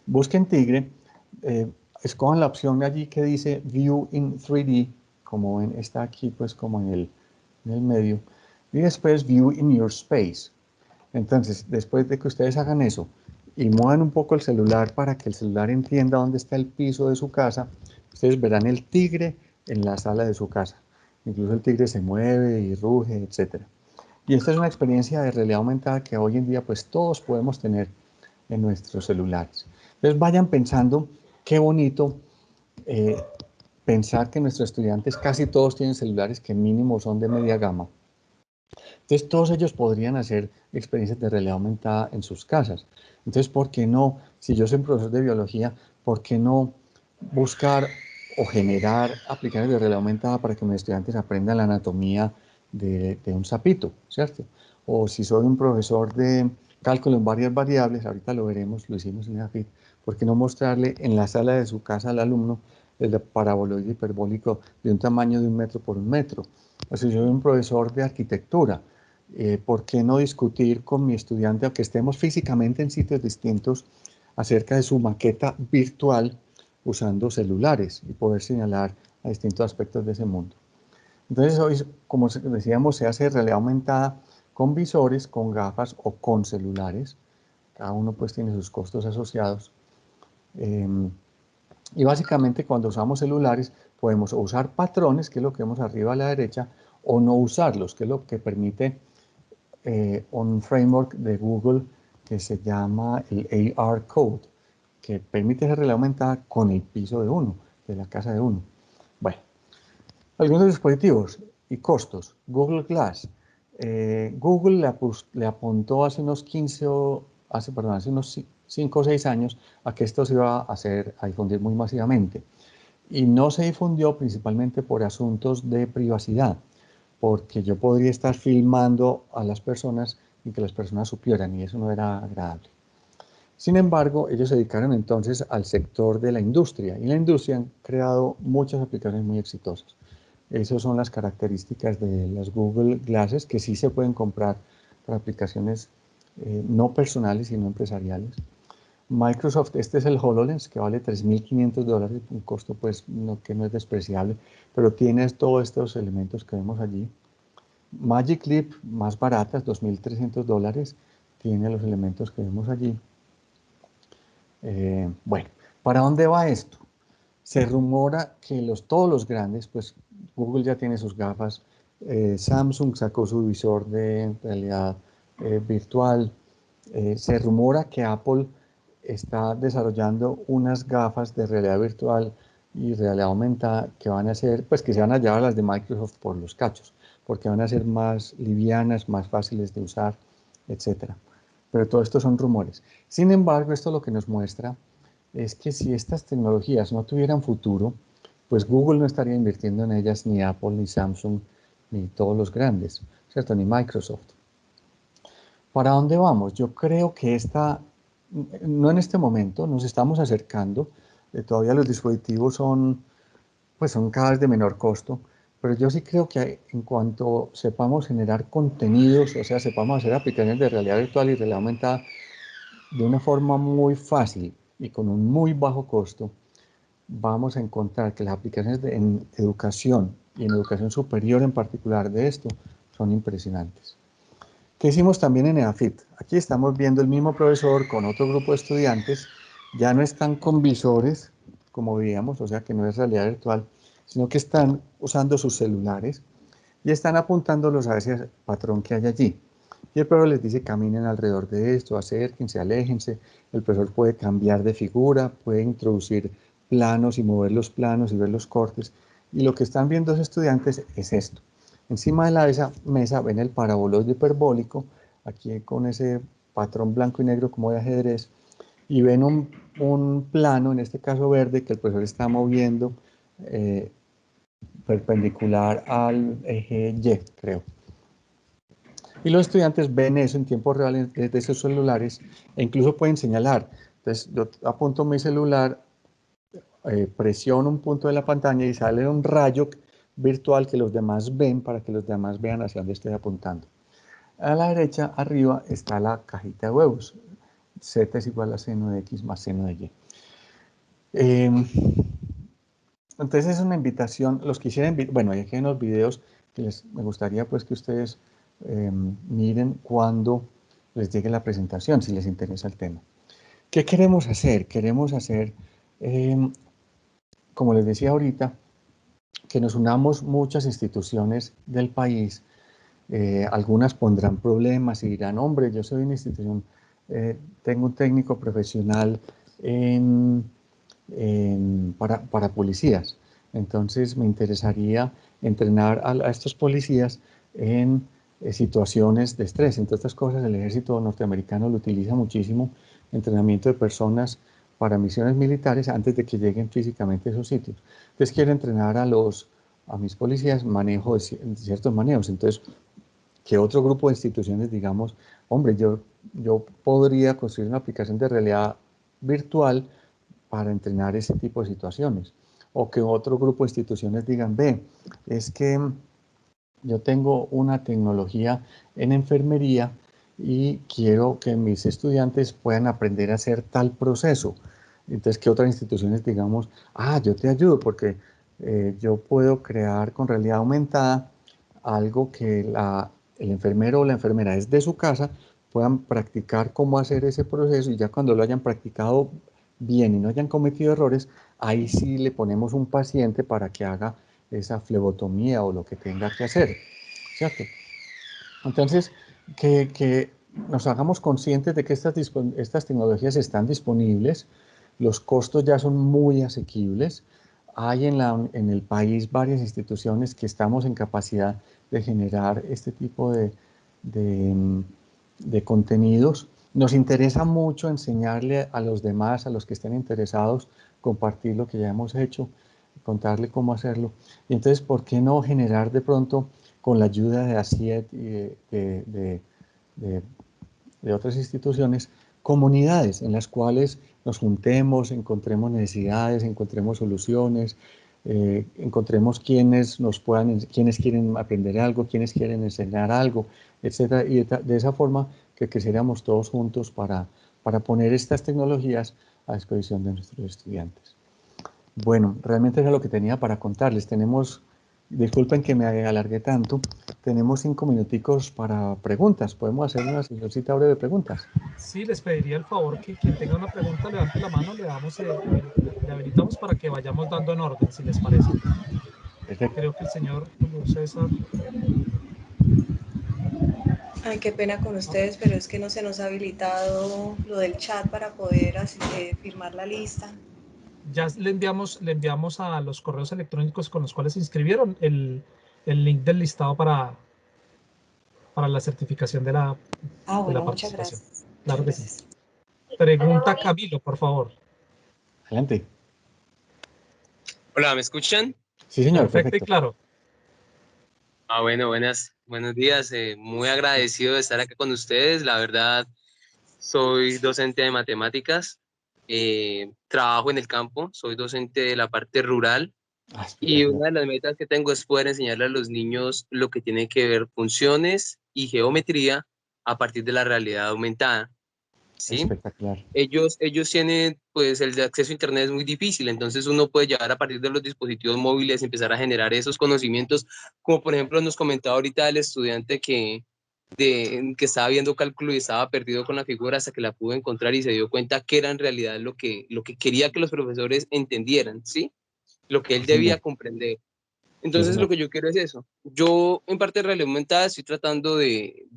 Busquen Tigre, escojan la opción allí que dice View in 3D, como ven, está aquí pues como en el medio, y después View in your space. Entonces, después de que ustedes hagan eso y muevan un poco el celular para que el celular entienda dónde está el piso de su casa, ustedes verán el tigre en la sala de su casa. Incluso el tigre se mueve y ruge, etc. Y esta es una experiencia de realidad aumentada que hoy en día pues todos podemos tener en nuestros celulares. Entonces vayan pensando qué bonito pensar que nuestros estudiantes casi todos tienen celulares que mínimo son de media gama. Entonces, todos ellos podrían hacer experiencias de realidad aumentada en sus casas. Entonces, ¿por qué no? Si yo soy un profesor de biología, ¿por qué no buscar o generar aplicaciones de realidad aumentada para que mis estudiantes aprendan la anatomía de un sapito, ¿cierto? O si soy un profesor de cálculo en varias variables, ahorita lo veremos, lo hicimos en AFIT, ¿por qué no mostrarle en la sala de su casa al alumno el paraboloide hiperbólico de un tamaño de 1 metro por 1 metro? O si soy un profesor de arquitectura, ¿por qué no discutir con mi estudiante, aunque estemos físicamente en sitios distintos, acerca de su maqueta virtual usando celulares y poder señalar a distintos aspectos de ese mundo? Entonces hoy, como decíamos, se hace realidad aumentada con visores, con gafas o con celulares. Cada uno pues tiene sus costos asociados. Y básicamente cuando usamos celulares podemos usar patrones, que es lo que vemos arriba a la derecha, o no usarlos, que es lo que permite un framework de Google que se llama el AR Code, que permite hacer realidad aumentada con el piso de uno, de la casa de uno. Bueno, algunos dispositivos y costos. Google Glass. Google le apuntó hace unos 5 o 6 años a que esto se iba a difundir muy masivamente. Y no se difundió principalmente por asuntos de privacidad, porque yo podría estar filmando a las personas y que las personas supieran, y eso no era agradable. Sin embargo, ellos se dedicaron entonces al sector de la industria, y la industria han creado muchas aplicaciones muy exitosas. Esas son las características de las Google Glasses, que sí se pueden comprar para aplicaciones no personales, sino empresariales. Microsoft, este es el HoloLens, que vale $3.500, un costo pues que no es despreciable, pero tiene todos estos elementos que vemos allí. Magic Leap, más baratas, $2.300, tiene los elementos que vemos allí. Bueno, ¿para dónde va esto? Se rumora que todos los grandes, pues Google ya tiene sus gafas, Samsung sacó su visor de realidad virtual, se rumora que Apple está desarrollando unas gafas de realidad virtual y realidad aumentada que van a ser, pues que se van a llevar las de Microsoft por los cachos, porque van a ser más livianas, más fáciles de usar, etcétera. Pero todo esto son rumores. Sin embargo, esto lo que nos muestra es que si estas tecnologías no tuvieran futuro, pues Google no estaría invirtiendo en ellas, ni Apple, ni Samsung, ni todos los grandes, ¿cierto? Ni Microsoft. ¿Para dónde vamos? Yo creo que no en este momento, nos estamos acercando, todavía los dispositivos son cada vez de menor costo, pero yo sí creo que en cuanto sepamos generar contenidos, o sea, sepamos hacer aplicaciones de realidad virtual y realidad aumentada de una forma muy fácil y con un muy bajo costo, vamos a encontrar que las aplicaciones en educación y en educación superior en particular de esto son impresionantes. ¿Qué hicimos también en EAFIT? Aquí estamos viendo el mismo profesor con otro grupo de estudiantes, ya no están con visores, como veíamos, o sea que no es realidad virtual, sino que están usando sus celulares y están apuntándolos a ese patrón que hay allí. Y el profesor les dice, caminen alrededor de esto, acérquense, aléjense. El profesor puede cambiar de figura, puede introducir planos y mover los planos y ver los cortes. Y lo que están viendo los estudiantes es esto. Encima de esa mesa ven el paraboloide hiperbólico, aquí con ese patrón blanco y negro como de ajedrez, y ven un plano, en este caso verde, que el profesor está moviendo perpendicular al eje Y, creo. Y los estudiantes ven eso en tiempo real desde sus celulares e incluso pueden señalar. Entonces, yo apunto mi celular, presiono un punto de la pantalla y sale un rayo virtual que los demás ven para que los demás vean hacia dónde estoy apuntando. A la derecha, arriba, está la cajita de huevos. Z es igual a seno de X más seno de Y. Entonces es una invitación, los quisiera invitar, bueno, aquí hay unos videos que me gustaría pues que ustedes miren cuando les llegue la presentación, si les interesa el tema. ¿Qué queremos hacer? Queremos hacer, como les decía ahorita, que nos unamos muchas instituciones del país. Algunas pondrán problemas y dirán, hombre, yo soy una institución, tengo un técnico profesional para policías. Entonces me interesaría entrenar a estos policías en situaciones de estrés. Entre otras cosas, el ejército norteamericano lo utiliza muchísimo, entrenamiento de personas para misiones militares antes de que lleguen físicamente a esos sitios. Entonces quiero entrenar a mis policías manejo de ciertos manejos. Entonces, que otro grupo de instituciones digamos, hombre, yo podría construir una aplicación de realidad virtual para entrenar ese tipo de situaciones. O que otro grupo de instituciones digan, ve, es que yo tengo una tecnología en enfermería y quiero que mis estudiantes puedan aprender a hacer tal proceso. Entonces, que otras instituciones digamos, yo te ayudo porque yo puedo crear con realidad aumentada algo que el enfermero o la enfermera desde su casa puedan practicar cómo hacer ese proceso y ya cuando lo hayan practicado bien y no hayan cometido errores, ahí sí le ponemos un paciente para que haga esa flebotomía o lo que tenga que hacer, ¿cierto? Entonces, que nos hagamos conscientes de que estas tecnologías están disponibles, los costos ya son muy asequibles, hay en el país varias instituciones que estamos en capacidad de generar este tipo de contenidos Nos interesa mucho enseñarle a los demás, a los que estén interesados, compartir lo que ya hemos hecho, contarle cómo hacerlo. Y entonces, ¿por qué no generar de pronto, con la ayuda de ACIET y de otras instituciones, comunidades en las cuales nos juntemos, encontremos necesidades, encontremos soluciones, encontremos quienes nos puedan, quienes quieren aprender algo, quienes quieren enseñar algo, etcétera, y de esa forma que creciéramos todos juntos para poner estas tecnologías a disposición de nuestros estudiantes. Bueno, realmente era lo que tenía para contarles. Tenemos, disculpen que me alargué tanto, tenemos 5 minuticos para preguntas. ¿Podemos hacer una sesioncita breve de preguntas? Sí, les pediría el favor que quien tenga una pregunta levante la mano, le habilitamos para que vayamos dando en orden, si les parece. Perfecto. Creo que el señor Julio César. Ay, qué pena con ustedes, pero es que no se nos ha habilitado lo del chat para poder firmar la lista. Ya le enviamos a los correos electrónicos con los cuales se inscribieron el link del listado para la certificación de la, bueno, muchas gracias. Claro que gracias. sí. Pregunta Camilo, por favor. Adelante. Hola, ¿me escuchan? Sí, señor. Perfecto y claro. Bueno, buenos días. Muy agradecido de estar acá con ustedes. La verdad, soy docente de matemáticas. Trabajo en el campo. Soy docente de la parte rural. Y una de las metas que tengo es poder enseñarle a los niños lo que tiene que ver funciones y geometría a partir de la realidad aumentada. ¿Sí? Espectacular. Ellos tienen, pues el de acceso a internet es muy difícil, entonces uno puede llegar a partir de los dispositivos móviles y empezar a generar esos conocimientos, como por ejemplo nos comentaba ahorita el estudiante que estaba viendo cálculo y estaba perdido con la figura hasta que la pudo encontrar y se dio cuenta que era en realidad lo que quería que los profesores entendieran, ¿sí? Lo que él debía comprender. Entonces lo que yo quiero es eso. Yo en parte de realidad aumentada estoy tratando de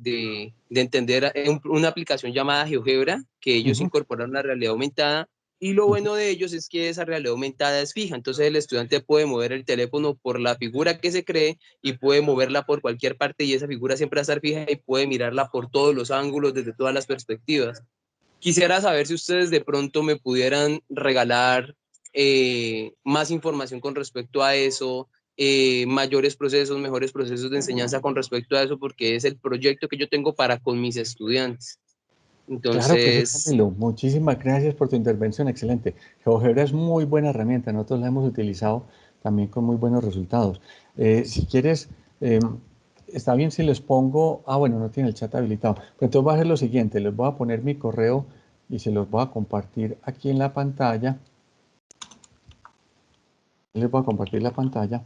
entender una aplicación llamada GeoGebra, que ellos incorporaron la realidad aumentada, y lo bueno de ellos es que esa realidad aumentada es fija, entonces el estudiante puede mover el teléfono por la figura que se cree y puede moverla por cualquier parte y esa figura siempre va a estar fija y puede mirarla por todos los ángulos, desde todas las perspectivas. Quisiera saber si ustedes de pronto me pudieran regalar más información con respecto a eso, mayores procesos, mejores procesos de enseñanza con respecto a eso, porque es el proyecto que yo tengo para con mis estudiantes. Entonces, claro que sí, Camilo. Muchísimas gracias por tu intervención, excelente. GeoGebra es muy buena herramienta, nosotros la hemos utilizado también con muy buenos resultados. Si quieres, está bien si les pongo, bueno, no tiene el chat habilitado, pero entonces voy a hacer lo siguiente, les voy a poner mi correo y se los voy a compartir aquí en la pantalla. Les voy a compartir la pantalla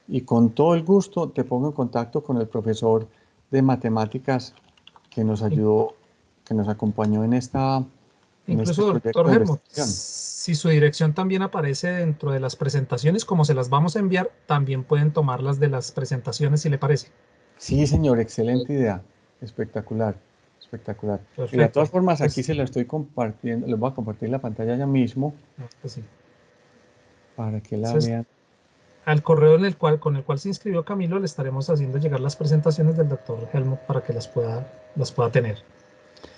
y con todo el gusto te pongo en contacto con el profesor de matemáticas que nos ayudó, que nos acompañó en esta Incluso, doctor Helmut, si su dirección también aparece dentro de las presentaciones, como se las vamos a enviar, también pueden tomarlas de las presentaciones, si le parece. Sí, señor, excelente idea. Espectacular, espectacular. Perfecto. Y de todas formas, aquí se lo estoy compartiendo, les voy a compartir la pantalla ya mismo. Sí. Para que la vean. Al correo con el cual se inscribió Camilo le estaremos haciendo llegar las presentaciones del doctor Helmut para que las pueda tener.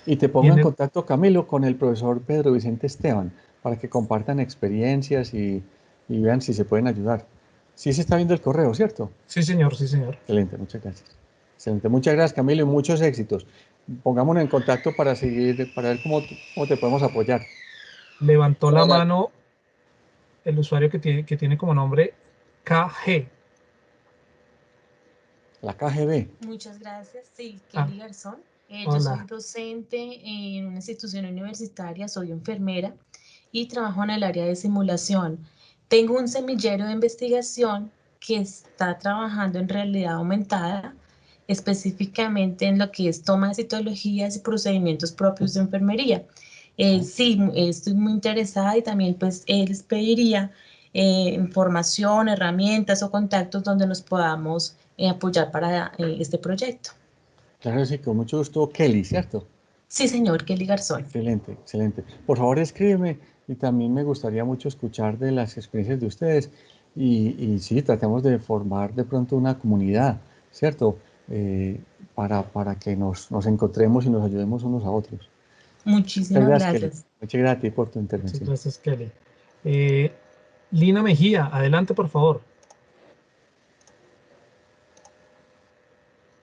Y te pongo en contacto, Camilo, con el profesor Pedro Vicente Esteban para que compartan experiencias y vean si se pueden ayudar. Sí se está viendo el correo, ¿cierto? Sí, señor, sí, señor. Excelente, muchas gracias. Excelente, muchas gracias, Camilo, y muchos éxitos. Pongámonos en contacto para seguir, para ver cómo te podemos apoyar. Levantó la mano el usuario que tiene como nombre KG. La KGB. Muchas gracias. Sí, Kelly Garzón. Yo soy docente en una institución universitaria, soy enfermera y trabajo en el área de simulación. Tengo un semillero de investigación que está trabajando en realidad aumentada, específicamente en lo que es toma de citologías y procedimientos propios de enfermería. Sí, estoy muy interesada y también pues les pediría información, herramientas o contactos donde nos podamos apoyar para este proyecto. Claro, sí, con mucho gusto. Kelly, ¿cierto? Sí, señor, Kelly Garzón. Excelente, excelente. Por favor, escríbeme y también me gustaría mucho escuchar de las experiencias de ustedes y sí, tratemos de formar de pronto una comunidad, ¿cierto? para que nos encontremos y nos ayudemos unos a otros. Muchísimas gracias. Kelly. Muchas gracias por tu intervención. Muchas gracias, Kelly. Lina Mejía, adelante, por favor.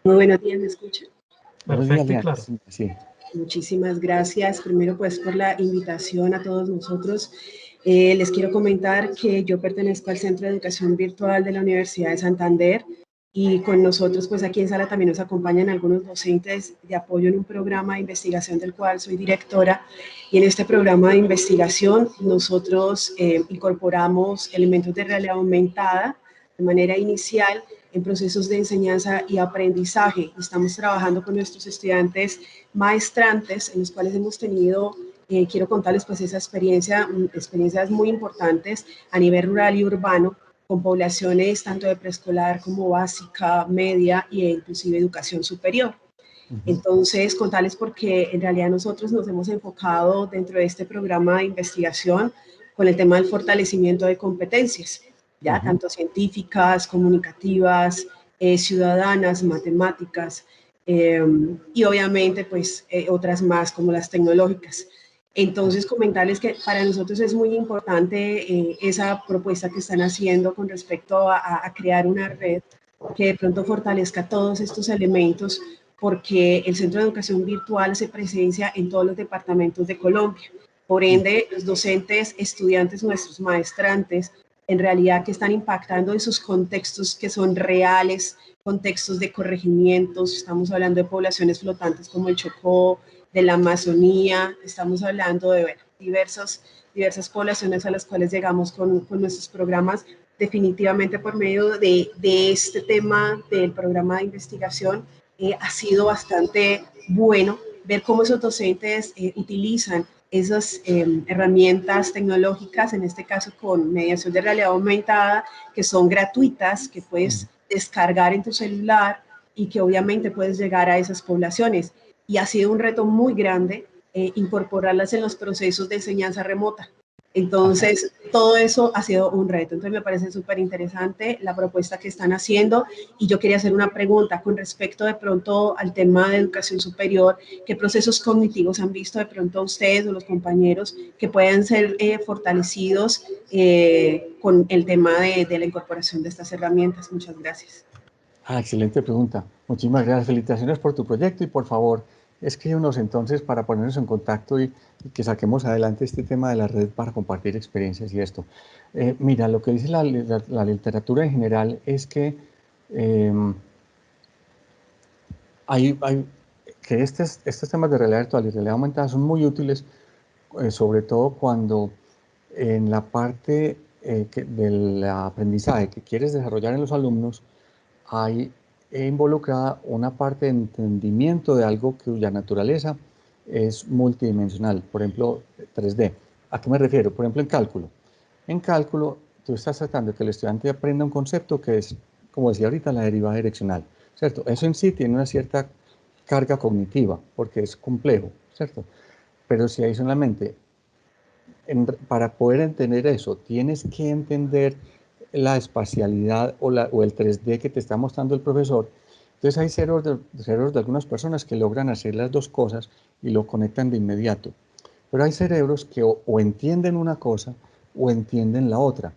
Muy buenos días, ¿me escuchan? Perfecto y claro. Sí. Muchísimas gracias, primero pues por la invitación a todos nosotros. Les quiero comentar que yo pertenezco al Centro de Educación Virtual de la Universidad de Santander y con nosotros pues aquí en sala también nos acompañan algunos docentes de apoyo en un programa de investigación del cual soy directora, y en este programa de investigación nosotros incorporamos elementos de realidad aumentada de manera inicial en procesos de enseñanza y aprendizaje. Estamos trabajando con nuestros estudiantes maestrantes, en los cuales hemos tenido, quiero contarles pues esa experiencias muy importantes a nivel rural y urbano, con poblaciones tanto de preescolar como básica, media e inclusive educación superior. Entonces, contarles porque en realidad nosotros nos hemos enfocado dentro de este programa de investigación con el tema del fortalecimiento de competencias, ya tanto científicas, comunicativas, ciudadanas, matemáticas, y obviamente pues otras más como las tecnológicas. Entonces, comentarles que para nosotros es muy importante esa propuesta que están haciendo con respecto a crear una red que de pronto fortalezca todos estos elementos, porque el Centro de Educación Virtual se presencia en todos los departamentos de Colombia. Por ende, los docentes, estudiantes nuestros, maestrantes, en realidad que están impactando en sus contextos que son reales, contextos de corregimientos, estamos hablando de poblaciones flotantes como el Chocó, de la Amazonía, estamos hablando de bueno, diversas poblaciones a las cuales llegamos con nuestros programas. Definitivamente por medio de este tema del programa de investigación ha sido bastante bueno ver cómo esos docentes utilizan esas herramientas tecnológicas, en este caso con mediación de realidad aumentada, que son gratuitas, que puedes descargar en tu celular y que obviamente puedes llegar a esas poblaciones. Y ha sido un reto muy grande incorporarlas en los procesos de enseñanza remota. Entonces, todo eso ha sido un reto. Entonces, me parece súper interesante la propuesta que están haciendo. Y yo quería hacer una pregunta con respecto de pronto al tema de educación superior. ¿Qué procesos cognitivos han visto de pronto ustedes o los compañeros que puedan ser fortalecidos con el tema de la incorporación de estas herramientas? Muchas gracias. Excelente pregunta. Muchísimas gracias. Felicitaciones por tu proyecto y por favor, escríbenos entonces para ponernos en contacto y que saquemos adelante este tema de la red para compartir experiencias y esto. Mira, lo que dice la literatura en general es que estos temas de realidad virtual y realidad aumentada son muy útiles, sobre todo cuando en la parte del aprendizaje que quieres desarrollar en los alumnos hay involucrada una parte de entendimiento de algo cuya naturaleza es multidimensional, por ejemplo, 3D. ¿A qué me refiero? Por ejemplo, en cálculo. En cálculo, tú estás tratando de que el estudiante aprenda un concepto que es, como decía ahorita, la derivada direccional, ¿cierto? Eso en sí tiene una cierta carga cognitiva, porque es complejo, ¿cierto? Pero si adicionalmente, para poder entender eso, tienes que entender la espacialidad o el 3D que te está mostrando el profesor. Entonces hay cerebros de algunas personas que logran hacer las dos cosas y lo conectan de inmediato. Pero hay cerebros que o entienden una cosa o entienden la otra,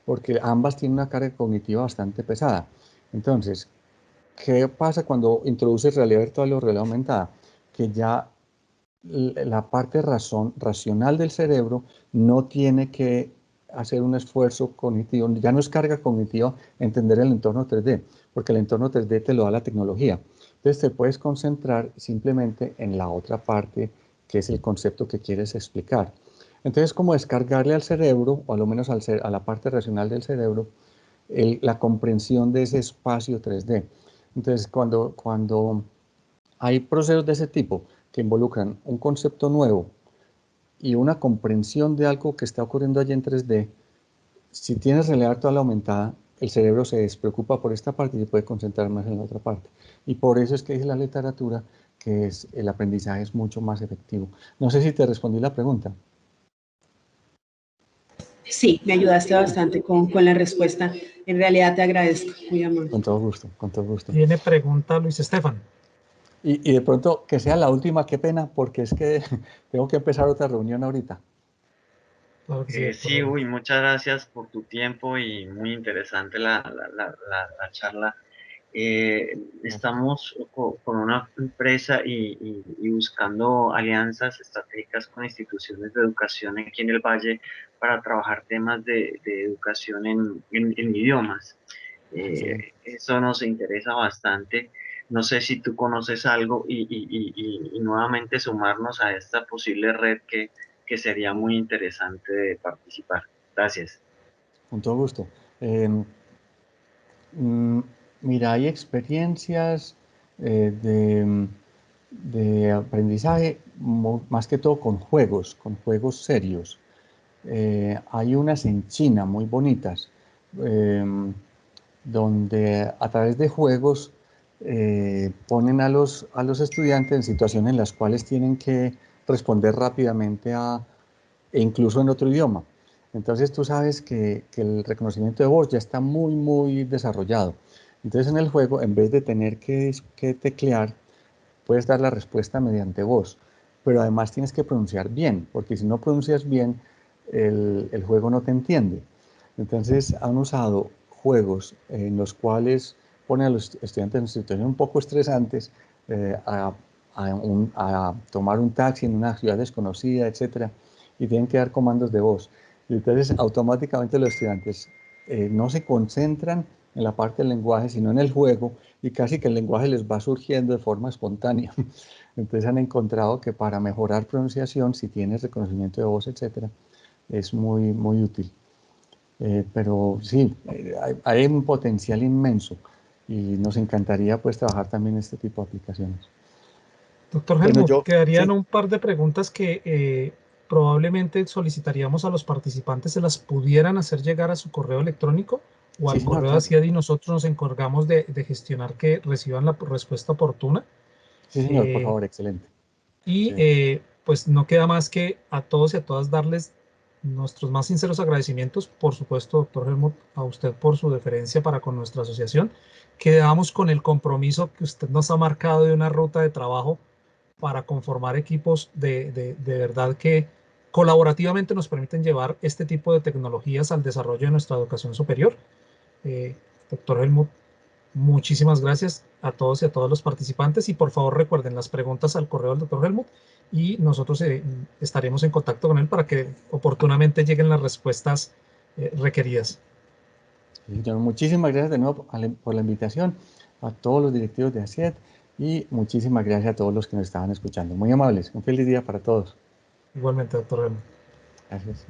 porque ambas tienen una carga cognitiva bastante pesada. Entonces, ¿qué pasa cuando introduces realidad virtual o realidad aumentada? Que ya la parte racional del cerebro no tiene que hacer un esfuerzo cognitivo, ya no es carga cognitiva entender el entorno 3D, porque el entorno 3D te lo da la tecnología. Entonces te puedes concentrar simplemente en la otra parte, que es el concepto que quieres explicar. Entonces, como descargarle al cerebro, o a lo menos a la parte racional del cerebro, la comprensión de ese espacio 3D. Entonces, cuando hay procesos de ese tipo que involucran un concepto nuevo y una comprensión de algo que está ocurriendo allí en 3D, si tienes realidad virtual aumentada, el cerebro se despreocupa por esta parte y se puede concentrar más en la otra parte. Y por eso es que dice la literatura que el aprendizaje es mucho más efectivo. No sé si te respondí la pregunta. Sí, me ayudaste bastante con la respuesta. En realidad te agradezco, muy amable. Con todo gusto, con todo gusto. Tiene pregunta Luis Estefan. Y de pronto que sea la última, qué pena, porque es que tengo que empezar otra reunión ahorita. Claro que Sí, Uy, muchas gracias por tu tiempo y muy interesante la charla. Estamos con una empresa y buscando alianzas estratégicas con instituciones de educación aquí en el Valle para trabajar temas de educación en idiomas. Eso nos interesa bastante. No sé si tú conoces algo y nuevamente sumarnos a esta posible red que sería muy interesante de participar. Gracias. Con todo gusto. Mira, hay experiencias de aprendizaje más que todo con juegos serios. Hay unas en China muy bonitas, donde a través de juegos ponen a los estudiantes en situaciones en las cuales tienen que responder rápidamente e incluso en otro idioma. Entonces tú sabes que el reconocimiento de voz ya está muy desarrollado. Entonces en el juego, en vez de tener que teclear, puedes dar la respuesta mediante voz, pero además tienes que pronunciar bien, porque si no pronuncias bien, el juego no te entiende. Entonces han usado juegos en los cuales ponen a los estudiantes en situaciones un poco estresantes a tomar un taxi en una ciudad desconocida, etcétera, y tienen que dar comandos de voz. Y entonces automáticamente los estudiantes no se concentran en la parte del lenguaje, sino en el juego, y casi que el lenguaje les va surgiendo de forma espontánea. Entonces han encontrado que para mejorar pronunciación, si tienes reconocimiento de voz, etcétera, es muy útil. Pero sí, hay un potencial inmenso y nos encantaría pues trabajar también en este tipo de aplicaciones. Doctor Helmut, Bueno, quedarían sí. un par de preguntas que probablemente solicitaríamos a los participantes se las pudieran hacer llegar a su correo electrónico o Sí, al señor, correo de claro. Hacienda y nosotros nos encargamos de gestionar que reciban la respuesta oportuna. Sí, señor, por favor, excelente. Y Sí. pues no queda más que a todos y a todas darles nuestros más sinceros agradecimientos, por supuesto, doctor Helmut, a usted por su deferencia para con nuestra asociación. Quedamos con el compromiso que usted nos ha marcado de una ruta de trabajo para conformar equipos de verdad que colaborativamente nos permiten llevar este tipo de tecnologías al desarrollo de nuestra educación superior. Doctor Helmut, muchísimas gracias a todos y a todos los participantes y por favor recuerden las preguntas al correo del doctor Helmut y nosotros estaremos en contacto con él para que oportunamente lleguen las respuestas requeridas. Sí, señor, muchísimas gracias de nuevo por la invitación a todos los directivos de ACIET y muchísimas gracias a todos los que nos estaban escuchando. Muy amables. Un feliz día para todos. Igualmente, doctor Helmut. Gracias.